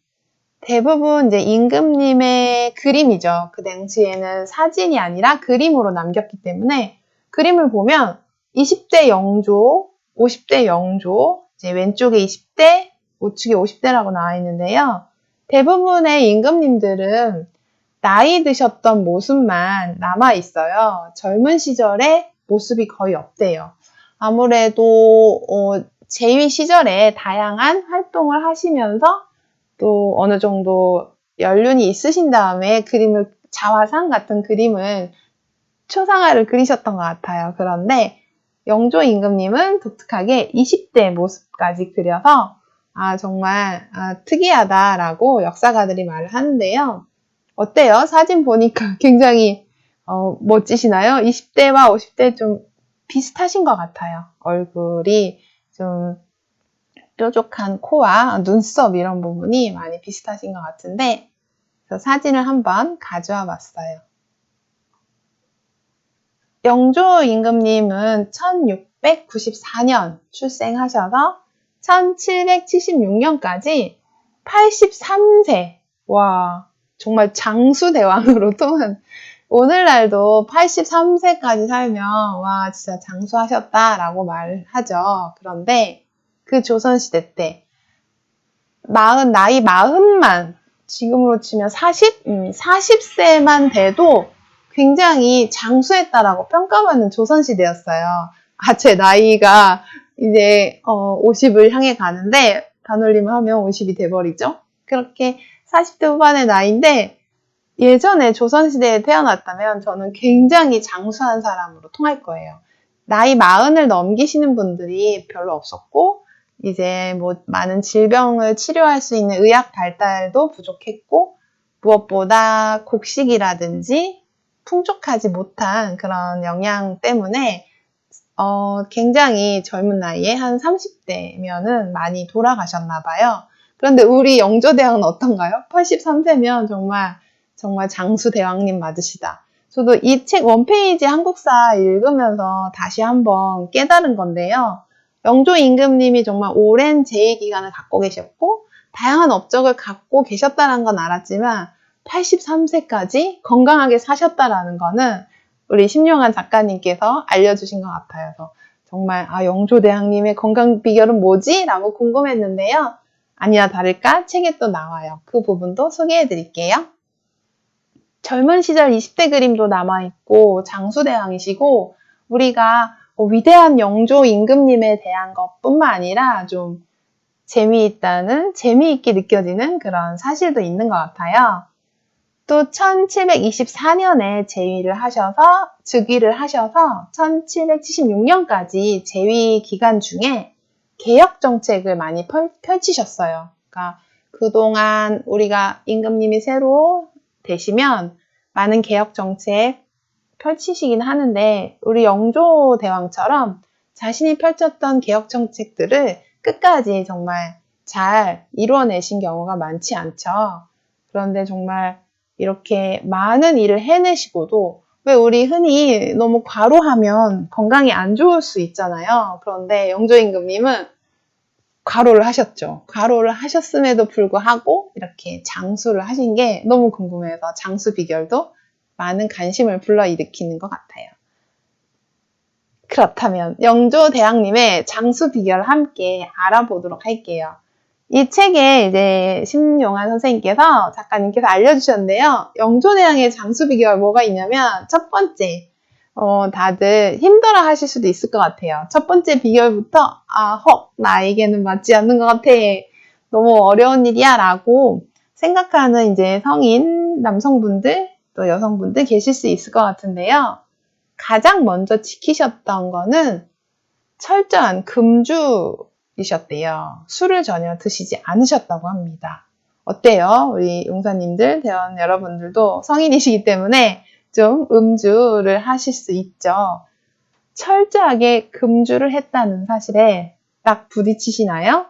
대부분 이제 임금님의 그림이죠. 그 당시에는 사진이 아니라 그림으로 남겼기 때문에 그림을 보면 20대 영조, 50대 영조, 이제 왼쪽에 20대, 우측에 50대라고 나와 있는데요. 대부분의 임금님들은 나이 드셨던 모습만 남아 있어요. 젊은 시절의 모습이 거의 없대요. 아무래도 재위 시절에 다양한 활동을 하시면서 또 어느 정도 연륜이 있으신 다음에 그림을 자화상 같은 그림을 초상화를 그리셨던 것 같아요. 그런데 영조 임금님은 독특하게 20대 모습까지 그려서 정말 특이하다라고 역사가들이 말을 하는데요. 어때요? 사진 보니까 굉장히 멋지시나요? 20대와 50대 좀 비슷하신 것 같아요. 얼굴이 좀 뾰족한 코와 눈썹 이런 부분이 많이 비슷하신 것 같은데 그래서 사진을 한번 가져와 봤어요. 영조 임금님은 1694년 출생하셔서 1776년까지 83세. 와, 정말 장수대왕으로 통한 오늘날도 83세까지 살면 와 진짜 장수하셨다라고 말하죠. 그런데 그 조선시대 때 나이 40만 지금으로 치면 40세만 돼도 굉장히 장수했다라고 평가받는 조선시대였어요. 제 나이가 이제 50을 향해 가는데 반올림 하면 50이 돼버리죠. 그렇게 40대 후반의 나이인데 예전에 조선시대에 태어났다면 저는 굉장히 장수한 사람으로 통할 거예요. 나이 40을 넘기시는 분들이 별로 없었고 이제 뭐 많은 질병을 치료할 수 있는 의학 발달도 부족했고 무엇보다 곡식이라든지 풍족하지 못한 그런 영양 때문에 굉장히 젊은 나이에 한 30대면은 많이 돌아가셨나 봐요. 그런데 우리 영조대왕은 어떤가요? 83세면 정말 장수대왕님 맞으시다. 저도 이 책 원페이지 한국사 읽으면서 다시 한번 깨달은 건데요. 영조 임금님이 정말 오랜 재위 기간을 갖고 계셨고 다양한 업적을 갖고 계셨다는 건 알았지만 83세까지 건강하게 사셨다라는 거는 우리 심용한 작가님께서 알려주신 것 같아요. 그래서 정말 영조대왕님의 건강 비결은 뭐지? 라고 궁금했는데요. 아니나 다를까 책에 또 나와요. 그 부분도 소개해 드릴게요. 젊은 시절 20대 그림도 남아있고 장수대왕이시고 우리가 위대한 영조 임금님에 대한 것뿐만 아니라 좀 재미있게 느껴지는 그런 사실도 있는 것 같아요. 또 1724년에 즉위를 하셔서 1776년까지 재위 기간 중에 개혁 정책을 많이 펼치셨어요. 그러니까 그동안 우리가 임금님이 새로 되시면 많은 개혁 정책 펼치시긴 하는데 우리 영조 대왕처럼 자신이 펼쳤던 개혁 정책들을 끝까지 정말 잘 이루어내신 경우가 많지 않죠. 그런데 정말 이렇게 많은 일을 해내시고도 왜 우리 흔히 너무 과로하면 건강이 안 좋을 수 있잖아요. 그런데 영조 임금님은 과로를 하셨죠. 과로를 하셨음에도 불구하고 이렇게 장수를 하신 게 너무 궁금해서 장수 비결도 많은 관심을 불러일으키는 것 같아요. 그렇다면 영조 대왕님의 장수 비결을 함께 알아보도록 할게요. 이 책에 이제 신용환 선생님께서, 작가님께서 알려주셨는데요. 영조대왕의 장수 비결 뭐가 있냐면, 첫 번째, 다들 힘들어 하실 수도 있을 것 같아요. 첫 번째 비결부터, 나에게는 맞지 않는 것 같아. 너무 어려운 일이야. 라고 생각하는 이제 성인 남성분들, 또 여성분들 계실 수 있을 것 같은데요. 가장 먼저 지키셨던 거는 철저한 금주이셨대요. 술을 전혀 드시지 않으셨다고 합니다. 어때요? 우리 용사님들, 대원 여러분들도 성인이시기 때문에 좀 음주를 하실 수 있죠. 철저하게 금주를 했다는 사실에 딱 부딪히시나요?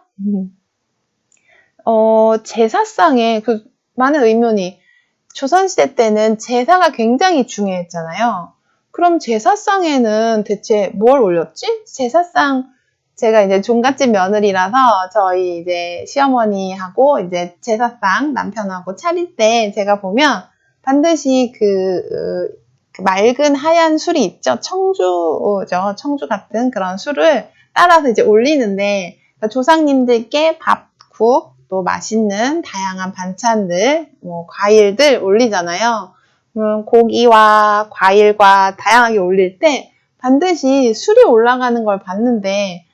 제사상에 그 많은 의문이, 조선시대 때는 제사가 굉장히 중요했잖아요. 그럼 제사상에는 대체 뭘 올렸지? 제사상, 제가 이제 종갓집 며느리라서 저희 이제 시어머니하고 이제 제사상 남편하고 차릴 때 제가 보면 반드시 그 맑은 하얀 술이 있죠. 청주죠. 청주 같은 그런 술을 따라서 이제 올리는데, 조상님들께 밥, 국, 또 맛있는 다양한 반찬들, 과일들 올리잖아요. 고기와 과일과 다양하게 올릴 때 반드시 술이 올라가는 걸 봤는데,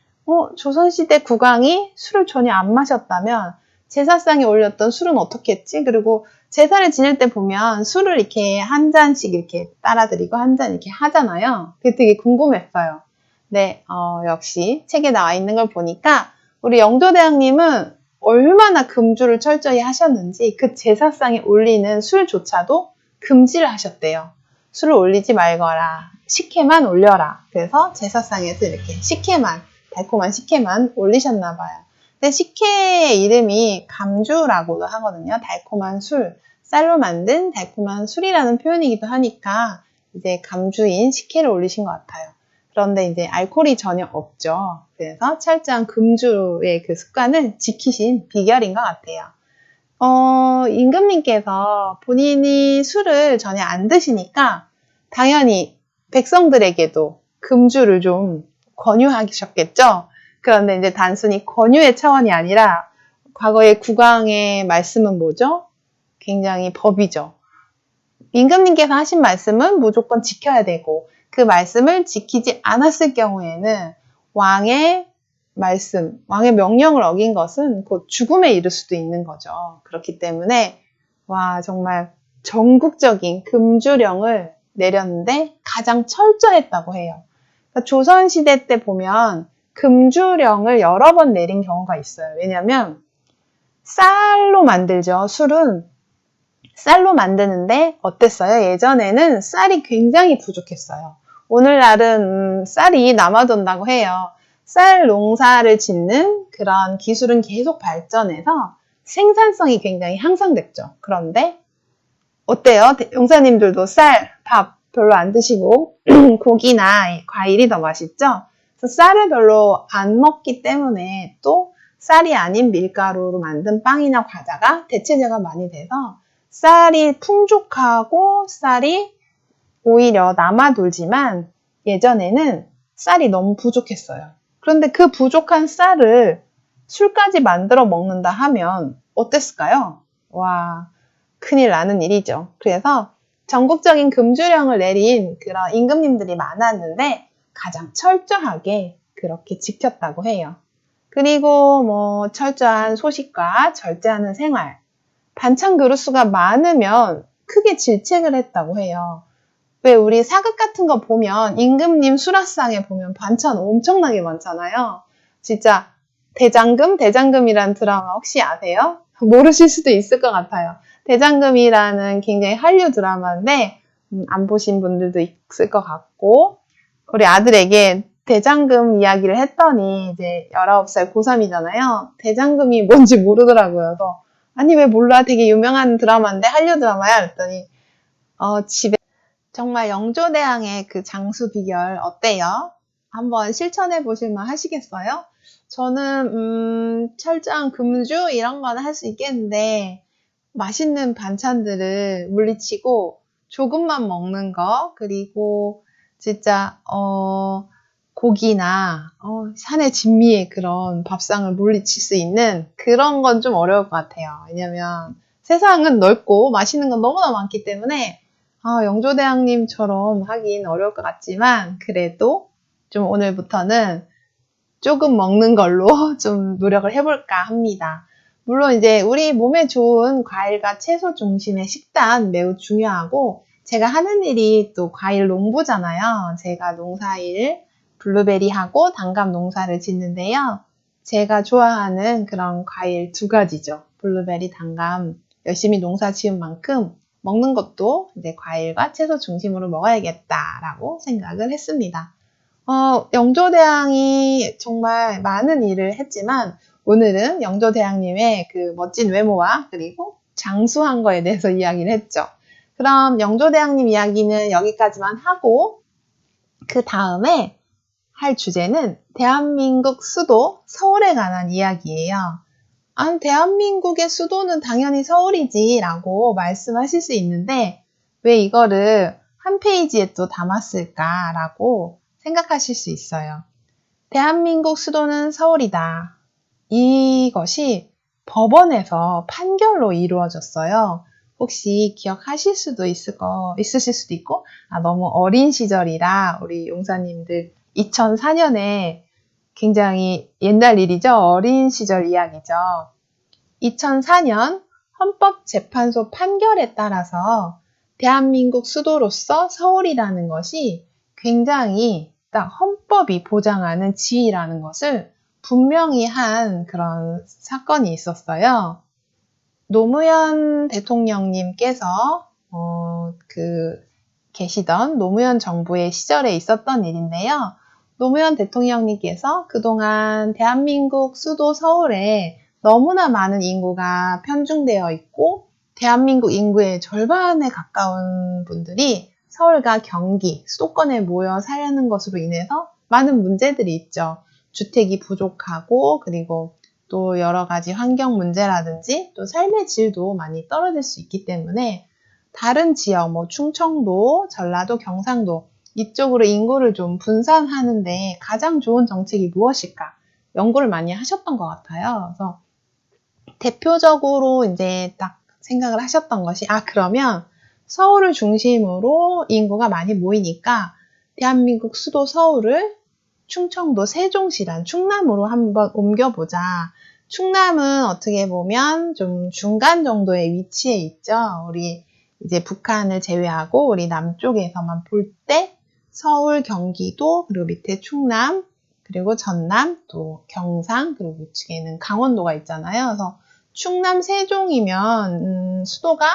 조선시대 국왕이 술을 전혀 안 마셨다면 제사상에 올렸던 술은 어떻게 했지? 그리고 제사를 지낼 때 보면 술을 이렇게 한 잔씩 이렇게 따라드리고 한 잔 이렇게 하잖아요. 그게 되게 궁금했어요. 네, 역시 책에 나와 있는 걸 보니까 우리 영조대왕님은 얼마나 금주를 철저히 하셨는지 그 제사상에 올리는 술조차도 금지를 하셨대요. 술을 올리지 말거라. 식혜만 올려라. 그래서 제사상에서 이렇게 식혜만, 달콤한 식혜만 올리셨나 봐요. 근데 식혜의 이름이 감주라고도 하거든요. 달콤한 술, 쌀로 만든 달콤한 술이라는 표현이기도 하니까 이제 감주인 식혜를 올리신 것 같아요. 그런데 이제 알코올이 전혀 없죠. 그래서 철저한 금주의 그 습관을 지키신 비결인 것 같아요. 임금님께서 본인이 술을 전혀 안 드시니까 당연히 백성들에게도 금주를 좀 권유하셨겠죠. 그런데 이제 단순히 권유의 차원이 아니라 과거의 국왕의 말씀은 뭐죠? 굉장히 법이죠. 임금님께서 하신 말씀은 무조건 지켜야 되고, 그 말씀을 지키지 않았을 경우에는 왕의 말씀, 왕의 명령을 어긴 것은 곧 죽음에 이를 수도 있는 거죠. 그렇기 때문에 정말 전국적인 금주령을 내렸는데 가장 철저했다고 해요. 그러니까 조선시대 때 보면 금주령을 여러 번 내린 경우가 있어요. 왜냐하면 쌀로 만들죠. 술은 쌀로 만드는데 어땠어요? 예전에는 쌀이 굉장히 부족했어요. 오늘날은 쌀이 남아돈다고 해요. 쌀 농사를 짓는 그런 기술은 계속 발전해서 생산성이 굉장히 향상됐죠. 그런데 어때요? 용사님들도 쌀, 밥 별로 안 드시고 고기나 과일이 더 맛있죠? 그래서 쌀을 별로 안 먹기 때문에 또 쌀이 아닌 밀가루로 만든 빵이나 과자가 대체재가 많이 돼서 쌀이 풍족하고 쌀이 오히려 남아돌지만 예전에는 쌀이 너무 부족했어요. 그런데 그 부족한 쌀을 술까지 만들어 먹는다 하면 어땠을까요? 큰일 나는 일이죠. 그래서 전국적인 금주령을 내린 그런 임금님들이 많았는데 가장 철저하게 그렇게 지켰다고 해요. 그리고 철저한 소식과 절제하는 생활, 반찬 그릇수가 많으면 크게 질책을 했다고 해요. 왜 우리 사극 같은 거 보면 임금님 수라상에 보면 반찬 엄청나게 많잖아요. 진짜 대장금이라는 드라마 혹시 아세요? 모르실 수도 있을 것 같아요. 대장금이라는 굉장히 한류 드라마인데 안 보신 분들도 있을 것 같고, 우리 아들에게 대장금 이야기를 했더니 이제 19살 고3이잖아요. 대장금이 뭔지 모르더라고요. 그래서 아니 왜 몰라? 되게 유명한 드라마인데 한류 드라마야? 그랬더니 집에 정말 영조대왕의 그 장수 비결 어때요? 한번 실천해 보실만 하시겠어요? 저는 철저한 금주 이런 거는 할 수 있겠는데 맛있는 반찬들을 물리치고 조금만 먹는 거, 그리고 진짜 고기나 산의 진미의 그런 밥상을 물리칠 수 있는 그런 건 좀 어려울 것 같아요. 왜냐면 세상은 넓고 맛있는 건 너무나 많기 때문에 영조대왕님처럼 하긴 어려울 것 같지만 그래도 좀 오늘부터는 조금 먹는 걸로 좀 노력을 해볼까 합니다. 물론 이제 우리 몸에 좋은 과일과 채소 중심의 식단 매우 중요하고 제가 하는 일이 또 과일 농부잖아요. 제가 농사일 블루베리하고 단감 농사를 짓는데요. 제가 좋아하는 그런 과일 두 가지죠. 블루베리, 단감 열심히 농사 지은 만큼 먹는 것도 이제 과일과 채소 중심으로 먹어야겠다라고 생각을 했습니다. 영조대왕이 정말 많은 일을 했지만 오늘은 영조대왕님의 그 멋진 외모와 그리고 장수한 거에 대해서 이야기를 했죠. 그럼 영조대왕님 이야기는 여기까지만 하고 그 다음에 할 주제는 대한민국 수도 서울에 관한 이야기예요. 대한민국의 수도는 당연히 서울이지 라고 말씀하실 수 있는데 왜 이거를 한 페이지에 또 담았을까라고 생각하실 수 있어요. 대한민국 수도는 서울이다. 이것이 법원에서 판결로 이루어졌어요. 혹시 기억하실 수도 있으실 수도 있고, 너무 어린 시절이라 우리 용사님들 2004년에 굉장히 옛날 일이죠. 어린 시절 이야기죠. 2004년 헌법재판소 판결에 따라서 대한민국 수도로서 서울이라는 것이 굉장히 딱 헌법이 보장하는 지위라는 것을 분명히 한 그런 사건이 있었어요. 노무현 대통령님께서 계시던 노무현 정부의 시절에 있었던 일인데요. 노무현 대통령님께서 그동안 대한민국 수도 서울에 너무나 많은 인구가 편중되어 있고 대한민국 인구의 절반에 가까운 분들이 서울과 경기, 수도권에 모여 사는 것으로 인해서 많은 문제들이 있죠. 주택이 부족하고 그리고 또 여러 가지 환경 문제라든지 또 삶의 질도 많이 떨어질 수 있기 때문에 다른 지역, 충청도, 전라도, 경상도 이쪽으로 인구를 좀 분산하는데 가장 좋은 정책이 무엇일까? 연구를 많이 하셨던 것 같아요. 그래서 대표적으로 이제 딱 생각을 하셨던 것이 그러면 서울을 중심으로 인구가 많이 모이니까 대한민국 수도 서울을 충청도 세종시란 충남으로 한번 옮겨보자. 충남은 어떻게 보면 좀 중간 정도의 위치에 있죠. 우리 이제 북한을 제외하고 우리 남쪽에서만 볼 때 서울, 경기도, 그리고 밑에 충남, 그리고 전남, 또 경상, 그리고 우측에는 강원도가 있잖아요. 그래서 충남 세종이면 수도가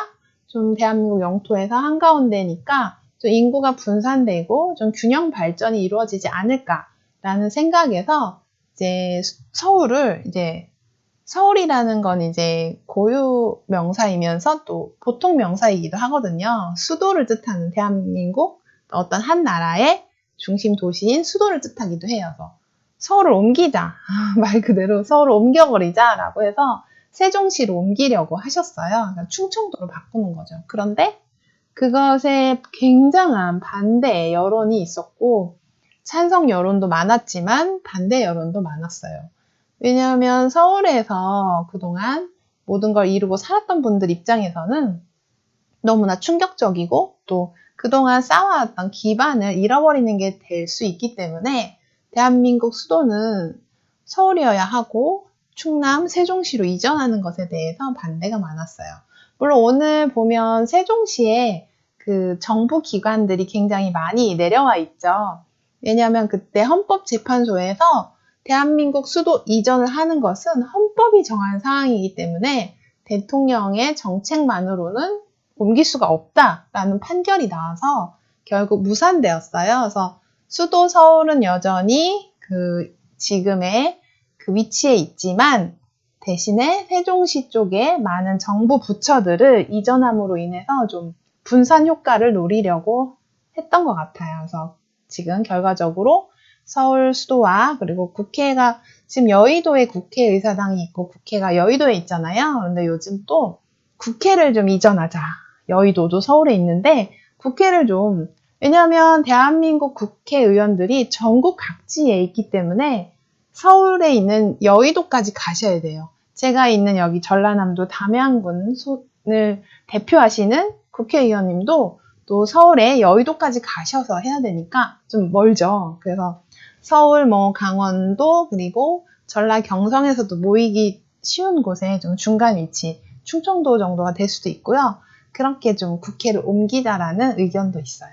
좀 대한민국 영토에서 한가운데니까 좀 인구가 분산되고 좀 균형 발전이 이루어지지 않을까라는 생각에서 이제 서울이라는 건 이제 고유 명사이면서 또 보통 명사이기도 하거든요. 수도를 뜻하는 대한민국 어떤 한 나라의 중심 도시인 수도를 뜻하기도 해요. 서울을 옮기자. 말 그대로 서울을 옮겨버리자라고 해서 세종시로 옮기려고 하셨어요. 그러니까 충청도로 바꾸는 거죠. 그런데 그것에 굉장한 반대 여론이 있었고 찬성 여론도 많았지만 반대 여론도 많았어요. 왜냐하면 서울에서 그동안 모든 걸 이루고 살았던 분들 입장에서는 너무나 충격적이고 또 그동안 쌓아왔던 기반을 잃어버리는 게 될 수 있기 때문에 대한민국 수도는 서울이어야 하고 충남 세종시로 이전하는 것에 대해서 반대가 많았어요. 물론 오늘 보면 세종시에 그 정부 기관들이 굉장히 많이 내려와 있죠. 왜냐하면 그때 헌법재판소에서 대한민국 수도 이전을 하는 것은 헌법이 정한 사항이기 때문에 대통령의 정책만으로는 옮길 수가 없다라는 판결이 나와서 결국 무산되었어요. 그래서 수도 서울은 여전히 그 지금의 그 위치에 있지만 대신에 세종시 쪽에 많은 정부 부처들을 이전함으로 인해서 좀 분산 효과를 노리려고 했던 것 같아요. 그래서 지금 결과적으로 서울 수도와 그리고 국회가 지금 여의도에 국회의사당이 있고 국회가 여의도에 있잖아요. 그런데 요즘 또 국회를 좀 이전하자. 여의도도 서울에 있는데 국회를 좀 왜냐하면 대한민국 국회의원들이 전국 각지에 있기 때문에 서울에 있는 여의도까지 가셔야 돼요. 제가 있는 여기 전라남도 담양군을 대표하시는 국회의원님도 또 서울에 여의도까지 가셔서 해야 되니까 좀 멀죠. 그래서 서울, 강원도, 그리고 전라 경성에서도 모이기 쉬운 곳에 좀 중간 위치, 충청도 정도가 될 수도 있고요. 그렇게 좀 국회를 옮기자라는 의견도 있어요.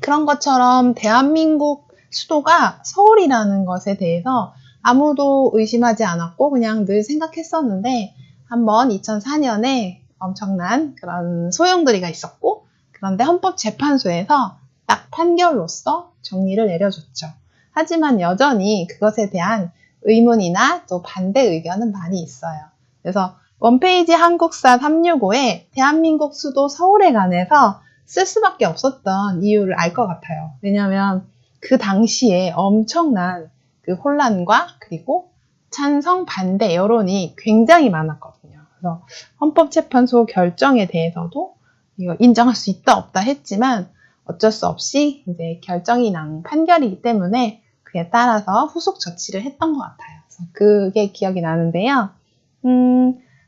그런 것처럼 대한민국 수도가 서울이라는 것에 대해서 아무도 의심하지 않았고 그냥 늘 생각했었는데 한번 2004년에 엄청난 그런 소용돌이가 있었고 그런데 헌법재판소에서 딱 판결로서 정리를 내려줬죠. 하지만 여전히 그것에 대한 의문이나 또 반대 의견은 많이 있어요. 그래서 원페이지 한국사 365에 대한민국 수도 서울에 관해서 쓸 수밖에 없었던 이유를 알 것 같아요. 왜냐하면 그 당시에 엄청난 그 혼란과 그리고 찬성, 반대 여론이 굉장히 많았거든요. 그래서 헌법재판소 결정에 대해서도 이거 인정할 수 있다 없다 했지만 어쩔 수 없이 이제 결정이 난 판결이기 때문에 그에 따라서 후속 조치를 했던 것 같아요. 그래서 그게 기억이 나는데요.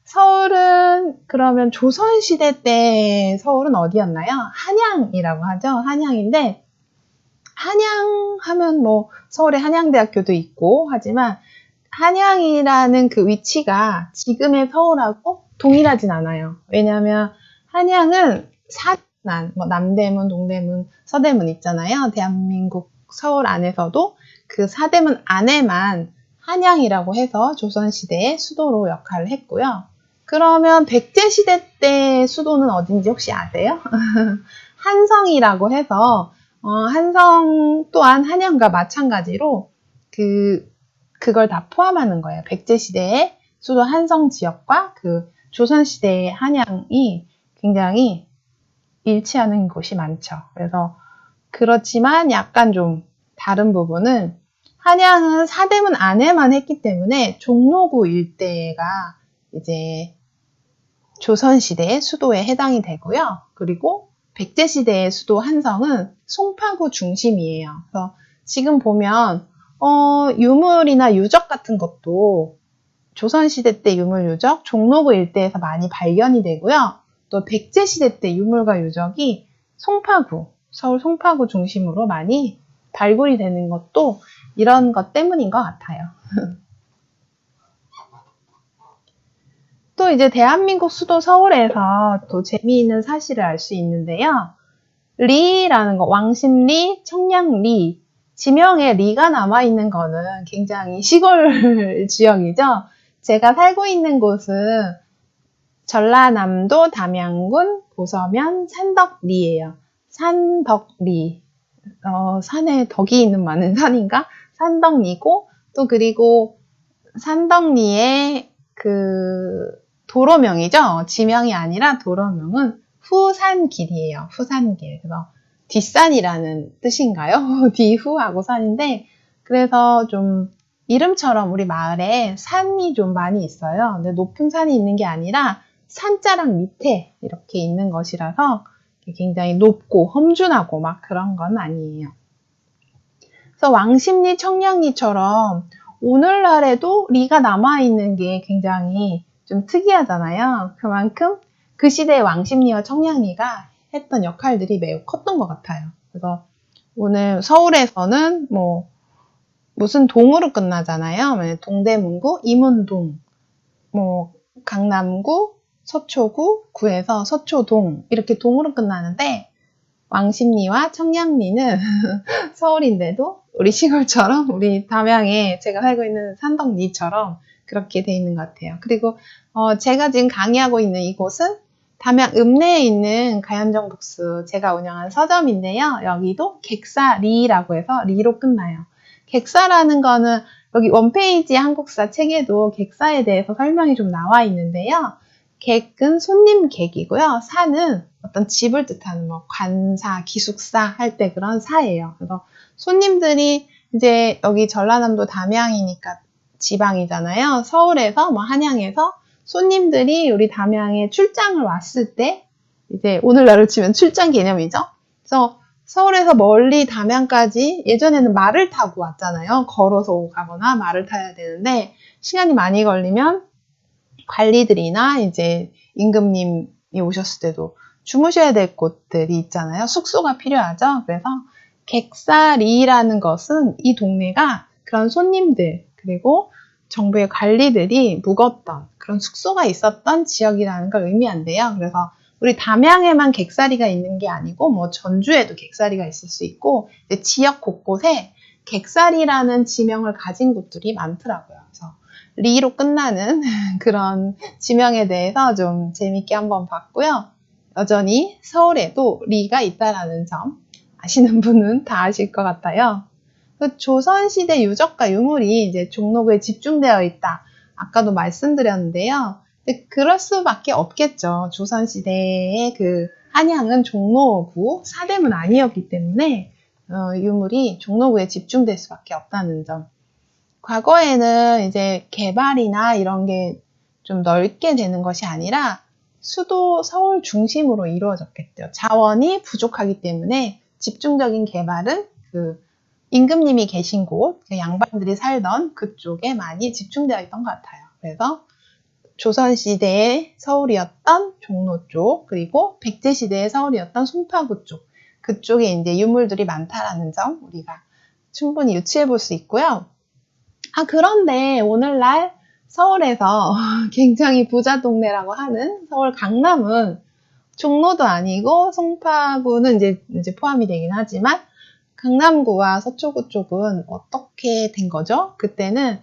서울은 그러면 조선시대 때 서울은 어디였나요? 한양이라고 하죠. 한양인데 한양 하면 서울에 한양대학교도 있고 하지만 한양이라는 그 위치가 지금의 서울하고 동일하진 않아요. 왜냐하면 한양은 남대문, 동대문, 서대문 있잖아요. 대한민국 서울 안에서도 그 사대문 안에만 한양이라고 해서 조선시대의 수도로 역할을 했고요. 그러면 백제시대 때 수도는 어딘지 혹시 아세요? 한성이라고 해서 한성 또한 한양과 마찬가지로 그걸 다 포함하는 거예요. 백제시대의 수도 한성 지역과 그 조선시대의 한양이 굉장히 일치하는 곳이 많죠. 그래서 그렇지만 약간 좀 다른 부분은 한양은 사대문 안에만 했기 때문에 종로구 일대가 이제 조선시대의 수도에 해당이 되고요. 그리고 백제시대의 수도 한성은 송파구 중심이에요. 그래서 지금 보면 유물이나 유적 같은 것도 조선시대 때 유물 유적 종로구 일대에서 많이 발견이 되고요. 또 백제시대 때 유물과 유적이 서울 송파구 중심으로 많이 발굴이 되는 것도 이런 것 때문인 것 같아요. 또 이제 대한민국 수도 서울에서 또 재미있는 사실을 알 수 있는데요. 리라는 거, 왕십리, 청량리, 지명에 리가 남아있는 거는 굉장히 시골 지역이죠. 제가 살고 있는 곳은 전라남도 담양군 고서면 산덕리예요. 산덕리. 산에 덕이 있는 많은 산인가? 산덕리고, 또 그리고 산덕리에 도로명이죠. 지명이 아니라 도로명은 후산길이에요. 후산길. 그래서 뒷산이라는 뜻인가요? 뒤후하고 산인데, 그래서 좀 이름처럼 우리 마을에 산이 좀 많이 있어요. 근데 높은 산이 있는 게 아니라 산자락 밑에 이렇게 있는 것이라서 굉장히 높고 험준하고 막 그런 건 아니에요. 그래서 왕십리, 청량리처럼 오늘날에도 리가 남아있는 게 굉장히 좀 특이하잖아요. 그만큼 그 시대의 왕십리와 청량리가 했던 역할들이 매우 컸던 것 같아요. 그래서 오늘 서울에서는 무슨 동으로 끝나잖아요. 동대문구, 이문동, 강남구, 서초구, 구에서 서초동 이렇게 동으로 끝나는데 왕십리와 청량리는 서울인데도 우리 시골처럼 우리 담양에 제가 살고 있는 산덕리처럼 그렇게 돼 있는 것 같아요. 그리고 제가 지금 강의하고 있는 이곳은 담양 읍내에 있는 가현정 북스 제가 운영한 서점인데요. 여기도 객사리라고 해서 리로 끝나요. 객사라는 거는 여기 원페이지 한국사 책에도 객사에 대해서 설명이 좀 나와 있는데요. 객은 손님 객이고요. 사는 어떤 집을 뜻하는 관사, 기숙사 할 때 그런 사예요. 그래서 손님들이 이제 여기 전라남도 담양이니까 지방이잖아요. 서울에서 한양에서 손님들이 우리 담양에 출장을 왔을 때 이제 오늘날로 치면 출장 개념이죠. 그래서 서울에서 멀리 담양까지 예전에는 말을 타고 왔잖아요. 걸어서 가거나 말을 타야 되는데 시간이 많이 걸리면 관리들이나 이제 임금님이 오셨을 때도 주무셔야 될 곳들이 있잖아요. 숙소가 필요하죠. 그래서 객사리라는 것은 이 동네가 그런 손님들 그리고 정부의 관리들이 묵었던 그런 숙소가 있었던 지역이라는 걸 의미한대요. 그래서 우리 담양에만 객사리가 있는 게 아니고 뭐 전주에도 객사리가 있을 수 있고 지역 곳곳에 객사리라는 지명을 가진 곳들이 많더라고요. 그래서 리로 끝나는 그런 지명에 대해서 좀 재밌게 한번 봤고요. 여전히 서울에도 리가 있다라는 점 아시는 분은 다 아실 것 같아요. 조선시대 유적과 유물이 이제 종로구에 집중되어 있다. 아까도 말씀드렸는데요. 그럴 수밖에 없겠죠. 조선시대의 그 한양은 종로구 사대문 아니었기 때문에 유물이 종로구에 집중될 수밖에 없다는 점. 과거에는 이제 개발이나 이런 게 좀 넓게 되는 것이 아니라 수도 서울 중심으로 이루어졌겠죠. 자원이 부족하기 때문에 집중적인 개발은 그 임금님이 계신 곳, 그 양반들이 살던 그쪽에 많이 집중되어 있던 것 같아요. 그래서 조선시대의 서울이었던 종로 쪽, 그리고 백제시대의 서울이었던 송파구 쪽, 그쪽에 이제 유물들이 많다라는 점 우리가 충분히 유추해 볼 수 있고요. 그런데 오늘날 서울에서 굉장히 부자 동네라고 하는 서울 강남은 종로도 아니고 송파구는 이제 포함이 되긴 하지만 강남구와 서초구 쪽은 어떻게 된 거죠? 그때는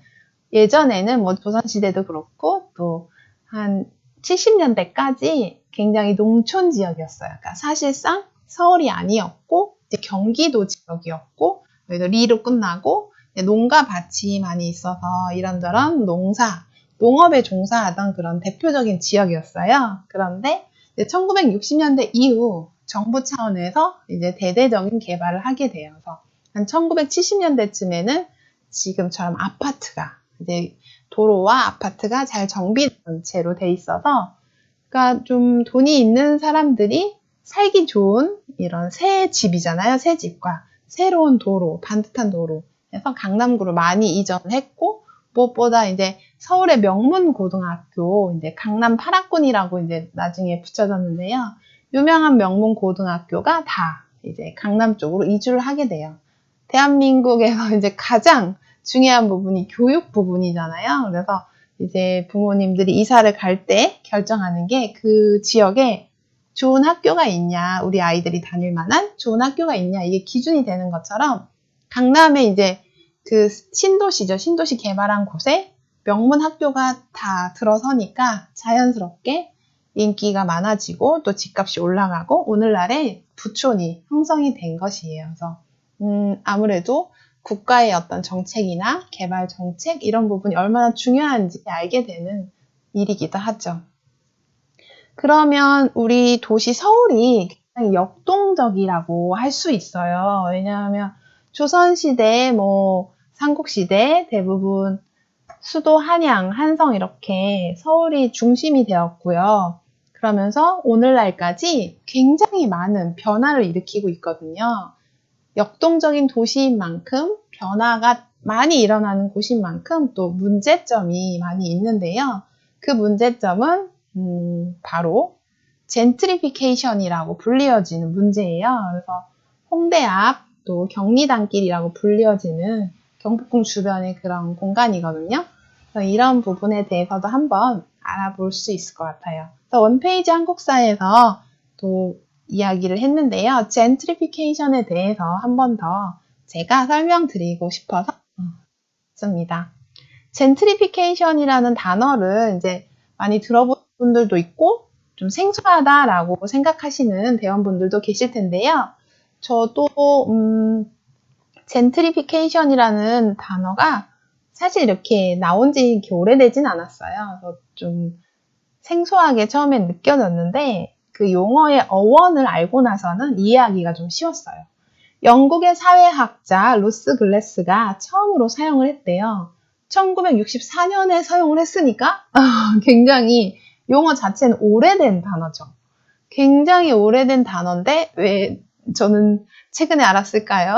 예전에는 뭐 조선시대도 그렇고 또 한 70년대까지 굉장히 농촌 지역이었어요. 그러니까 사실상 서울이 아니었고 이제 경기도 지역이었고 그래도 리로 끝나고 농가 밭이 많이 있어서 이런저런 농업에 종사하던 그런 대표적인 지역이었어요. 그런데 1960년대 이후 정부 차원에서 이제 대대적인 개발을 하게 되어서 한 1970년대쯤에는 지금처럼 아파트가 이제 도로와 아파트가 잘 정비된 채로 돼 있어서 그러니까 좀 돈이 있는 사람들이 살기 좋은 이런 새 집이잖아요. 새 집과 새로운 도로, 반듯한 도로 해서 강남구로 많이 이전했고 무엇보다 이제 서울의 명문 고등학교 이제 강남 8학군이라고 이제 나중에 붙여졌는데요. 유명한 명문 고등학교가 다 이제 강남 쪽으로 이주를 하게 돼요. 대한민국에서 이제 가장 중요한 부분이 교육 부분이잖아요. 그래서 이제 부모님들이 이사를 갈 때 결정하는 게 그 지역에 좋은 학교가 있냐, 우리 아이들이 다닐 만한 좋은 학교가 있냐, 이게 기준이 되는 것처럼 강남에 이제 그 신도시죠. 신도시 개발한 곳에 명문 학교가 다 들어서니까 자연스럽게 인기가 많아지고 또 집값이 올라가고 오늘날의 부촌이 형성이 된 것이에요. 그래서 아무래도 국가의 어떤 정책이나 개발 정책 이런 부분이 얼마나 중요한지 알게 되는 일이기도 하죠. 그러면 우리 도시 서울이 굉장히 역동적이라고 할 수 있어요. 왜냐하면 조선시대, 삼국시대 대부분 수도 한양, 한성 이렇게 서울이 중심이 되었고요. 그러면서 오늘날까지 굉장히 많은 변화를 일으키고 있거든요. 역동적인 도시인 만큼 변화가 많이 일어나는 곳인 만큼 또 문제점이 많이 있는데요. 그 문제점은 바로 젠트리피케이션이라고 불리어지는 문제예요. 그래서 홍대 앞 또 경리단길이라고 불리어지는 경복궁 주변의 그런 공간이거든요. 그래서 이런 부분에 대해서도 한번 알아볼 수 있을 것 같아요. 그래서 원페이지 한국사에서 또 이야기를 했는데요. 젠트리피케이션에 대해서 한 번 더 제가 설명드리고 싶어서 씁니다. 젠트리피케이션이라는 단어를 이제 많이 들어본 분들도 있고 좀 생소하다라고 생각하시는 대원분들도 계실 텐데요. 저도 젠트리피케이션이라는 단어가 사실 이렇게 나온 지 이렇게 오래되진 않았어요. 그래서 좀 생소하게 처음엔 느껴졌는데 그 용어의 어원을 알고 나서는 이해하기가 좀 쉬웠어요. 영국의 사회학자 루스 글래스가 처음으로 사용을 했대요. 1964년에 사용을 했으니까 굉장히 용어 자체는 오래된 단어죠. 굉장히 오래된 단어인데 왜 저는 최근에 알았을까요?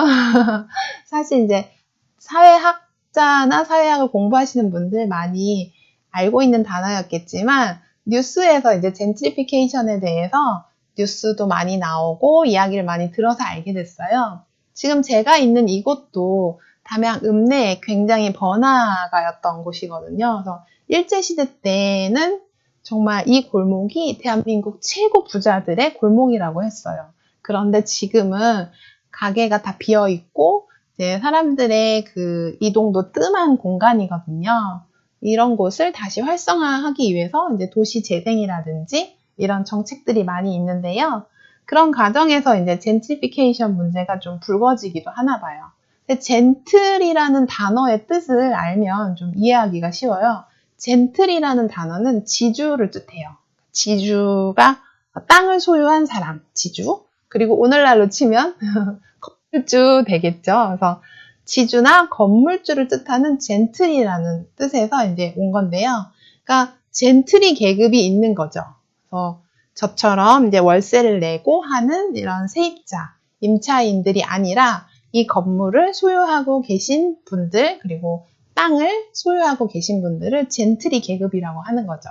사실 이제 사회학자나 사회학을 공부하시는 분들 많이 알고 있는 단어였겠지만 뉴스에서 이제 젠트리피케이션에 대해서 뉴스도 많이 나오고 이야기를 많이 들어서 알게 됐어요. 지금 제가 있는 이곳도 담양 읍내에 굉장히 번화가였던 곳이거든요. 그래서 일제시대 때는 정말 이 골목이 대한민국 최고 부자들의 골목이라고 했어요. 그런데 지금은 가게가 다 비어 있고 이제 사람들의 그 이동도 뜸한 공간이거든요. 이런 곳을 다시 활성화하기 위해서 이제 도시 재생이라든지 이런 정책들이 많이 있는데요. 그런 과정에서 이제 젠트리피케이션 문제가 좀 불거지기도 하나 봐요. 근데 젠틀이라는 단어의 뜻을 알면 좀 이해하기가 쉬워요. 젠틀이라는 단어는 지주를 뜻해요. 지주가 땅을 소유한 사람, 지주. 그리고 오늘날로 치면 건물주 되겠죠. 그래서 지주나 건물주를 뜻하는 젠틀이라는 뜻에서 이제 온 건데요. 그러니까 젠틀이 계급이 있는 거죠. 그래서 저처럼 이제 월세를 내고 하는 이런 세입자, 임차인들이 아니라 이 건물을 소유하고 계신 분들, 그리고 땅을 소유하고 계신 분들을 젠트리 계급이라고 하는 거죠.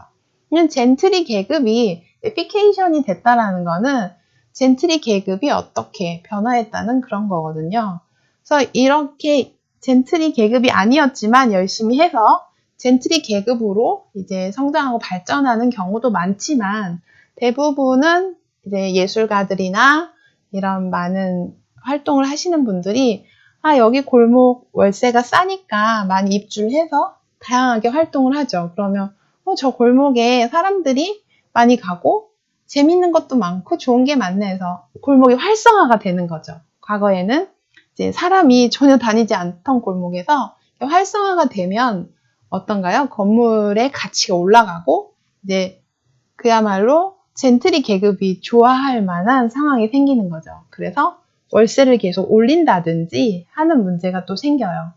젠트리 계급이 피케이션이 됐다라는 거는 젠트리 계급이 어떻게 변화했다는 그런 거거든요. 그래서 이렇게 젠트리 계급이 아니었지만 열심히 해서 젠트리 계급으로 이제 성장하고 발전하는 경우도 많지만 대부분은 이제 예술가들이나 이런 많은 활동을 하시는 분들이 여기 골목 월세가 싸니까 많이 입주해서 다양하게 활동을 하죠. 그러면 저 골목에 사람들이 많이 가고 재밌는 것도 많고 좋은 게 많네 해서 골목이 활성화가 되는 거죠. 과거에는 이제 사람이 전혀 다니지 않던 골목에서 활성화가 되면 어떤가요? 건물의 가치가 올라가고 이제 그야말로 젠트리 계급이 좋아할 만한 상황이 생기는 거죠. 그래서 월세를 계속 올린다든지 하는 문제가 또 생겨요.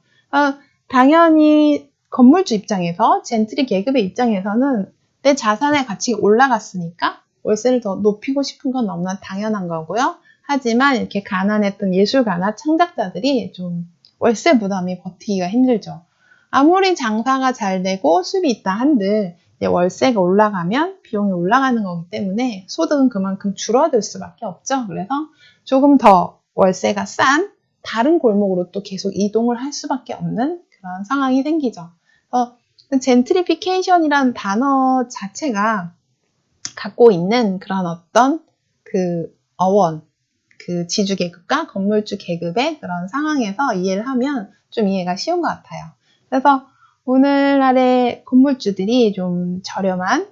당연히 건물주 입장에서 젠트리 계급의 입장에서는 내 자산의 가치가 올라갔으니까 월세를 더 높이고 싶은 건 너무나 당연한 거고요. 하지만 이렇게 가난했던 예술가나 창작자들이 좀 월세 부담이 버티기가 힘들죠. 아무리 장사가 잘 되고 수입이 있다 한들 월세가 올라가면 비용이 올라가는 거기 때문에 소득은 그만큼 줄어들 수밖에 없죠. 그래서 조금 더 월세가 싼 다른 골목으로 또 계속 이동을 할 수밖에 없는 그런 상황이 생기죠. 젠트리피케이션이라는 단어 자체가 갖고 있는 그런 어떤 그 어원, 그 지주 계급과 건물주 계급의 그런 상황에서 이해를 하면 좀 이해가 쉬운 것 같아요. 그래서 오늘날의 건물주들이 좀 저렴한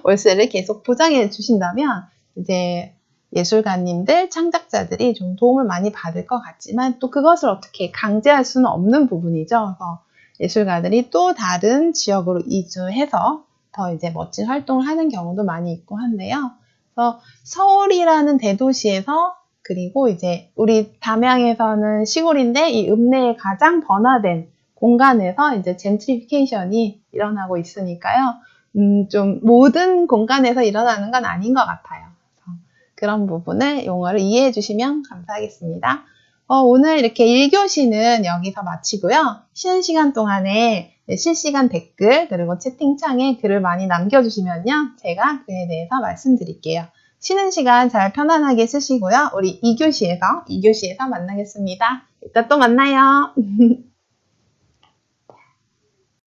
월세를 계속 보장해 주신다면 이제 예술가님들, 창작자들이 좀 도움을 많이 받을 것 같지만 또 그것을 어떻게 강제할 수는 없는 부분이죠. 그래서 예술가들이 또 다른 지역으로 이주해서 더 이제 멋진 활동을 하는 경우도 많이 있고 한데요. 그래서 서울이라는 대도시에서 그리고 이제 우리 담양에서는 시골인데 이 읍내에 가장 번화된 공간에서 이제 젠트리피케이션이 일어나고 있으니까요. 좀 모든 공간에서 일어나는 건 아닌 것 같아요. 그런 부분을 용어를 이해해 주시면 감사하겠습니다. 오늘 이렇게 1교시는 여기서 마치고요. 쉬는 시간 동안에 실시간 댓글 그리고 채팅창에 글을 많이 남겨주시면요. 제가 그에 대해서 말씀드릴게요. 쉬는 시간 잘 편안하게 쓰시고요. 우리 2교시에서 만나겠습니다. 이따 또 만나요.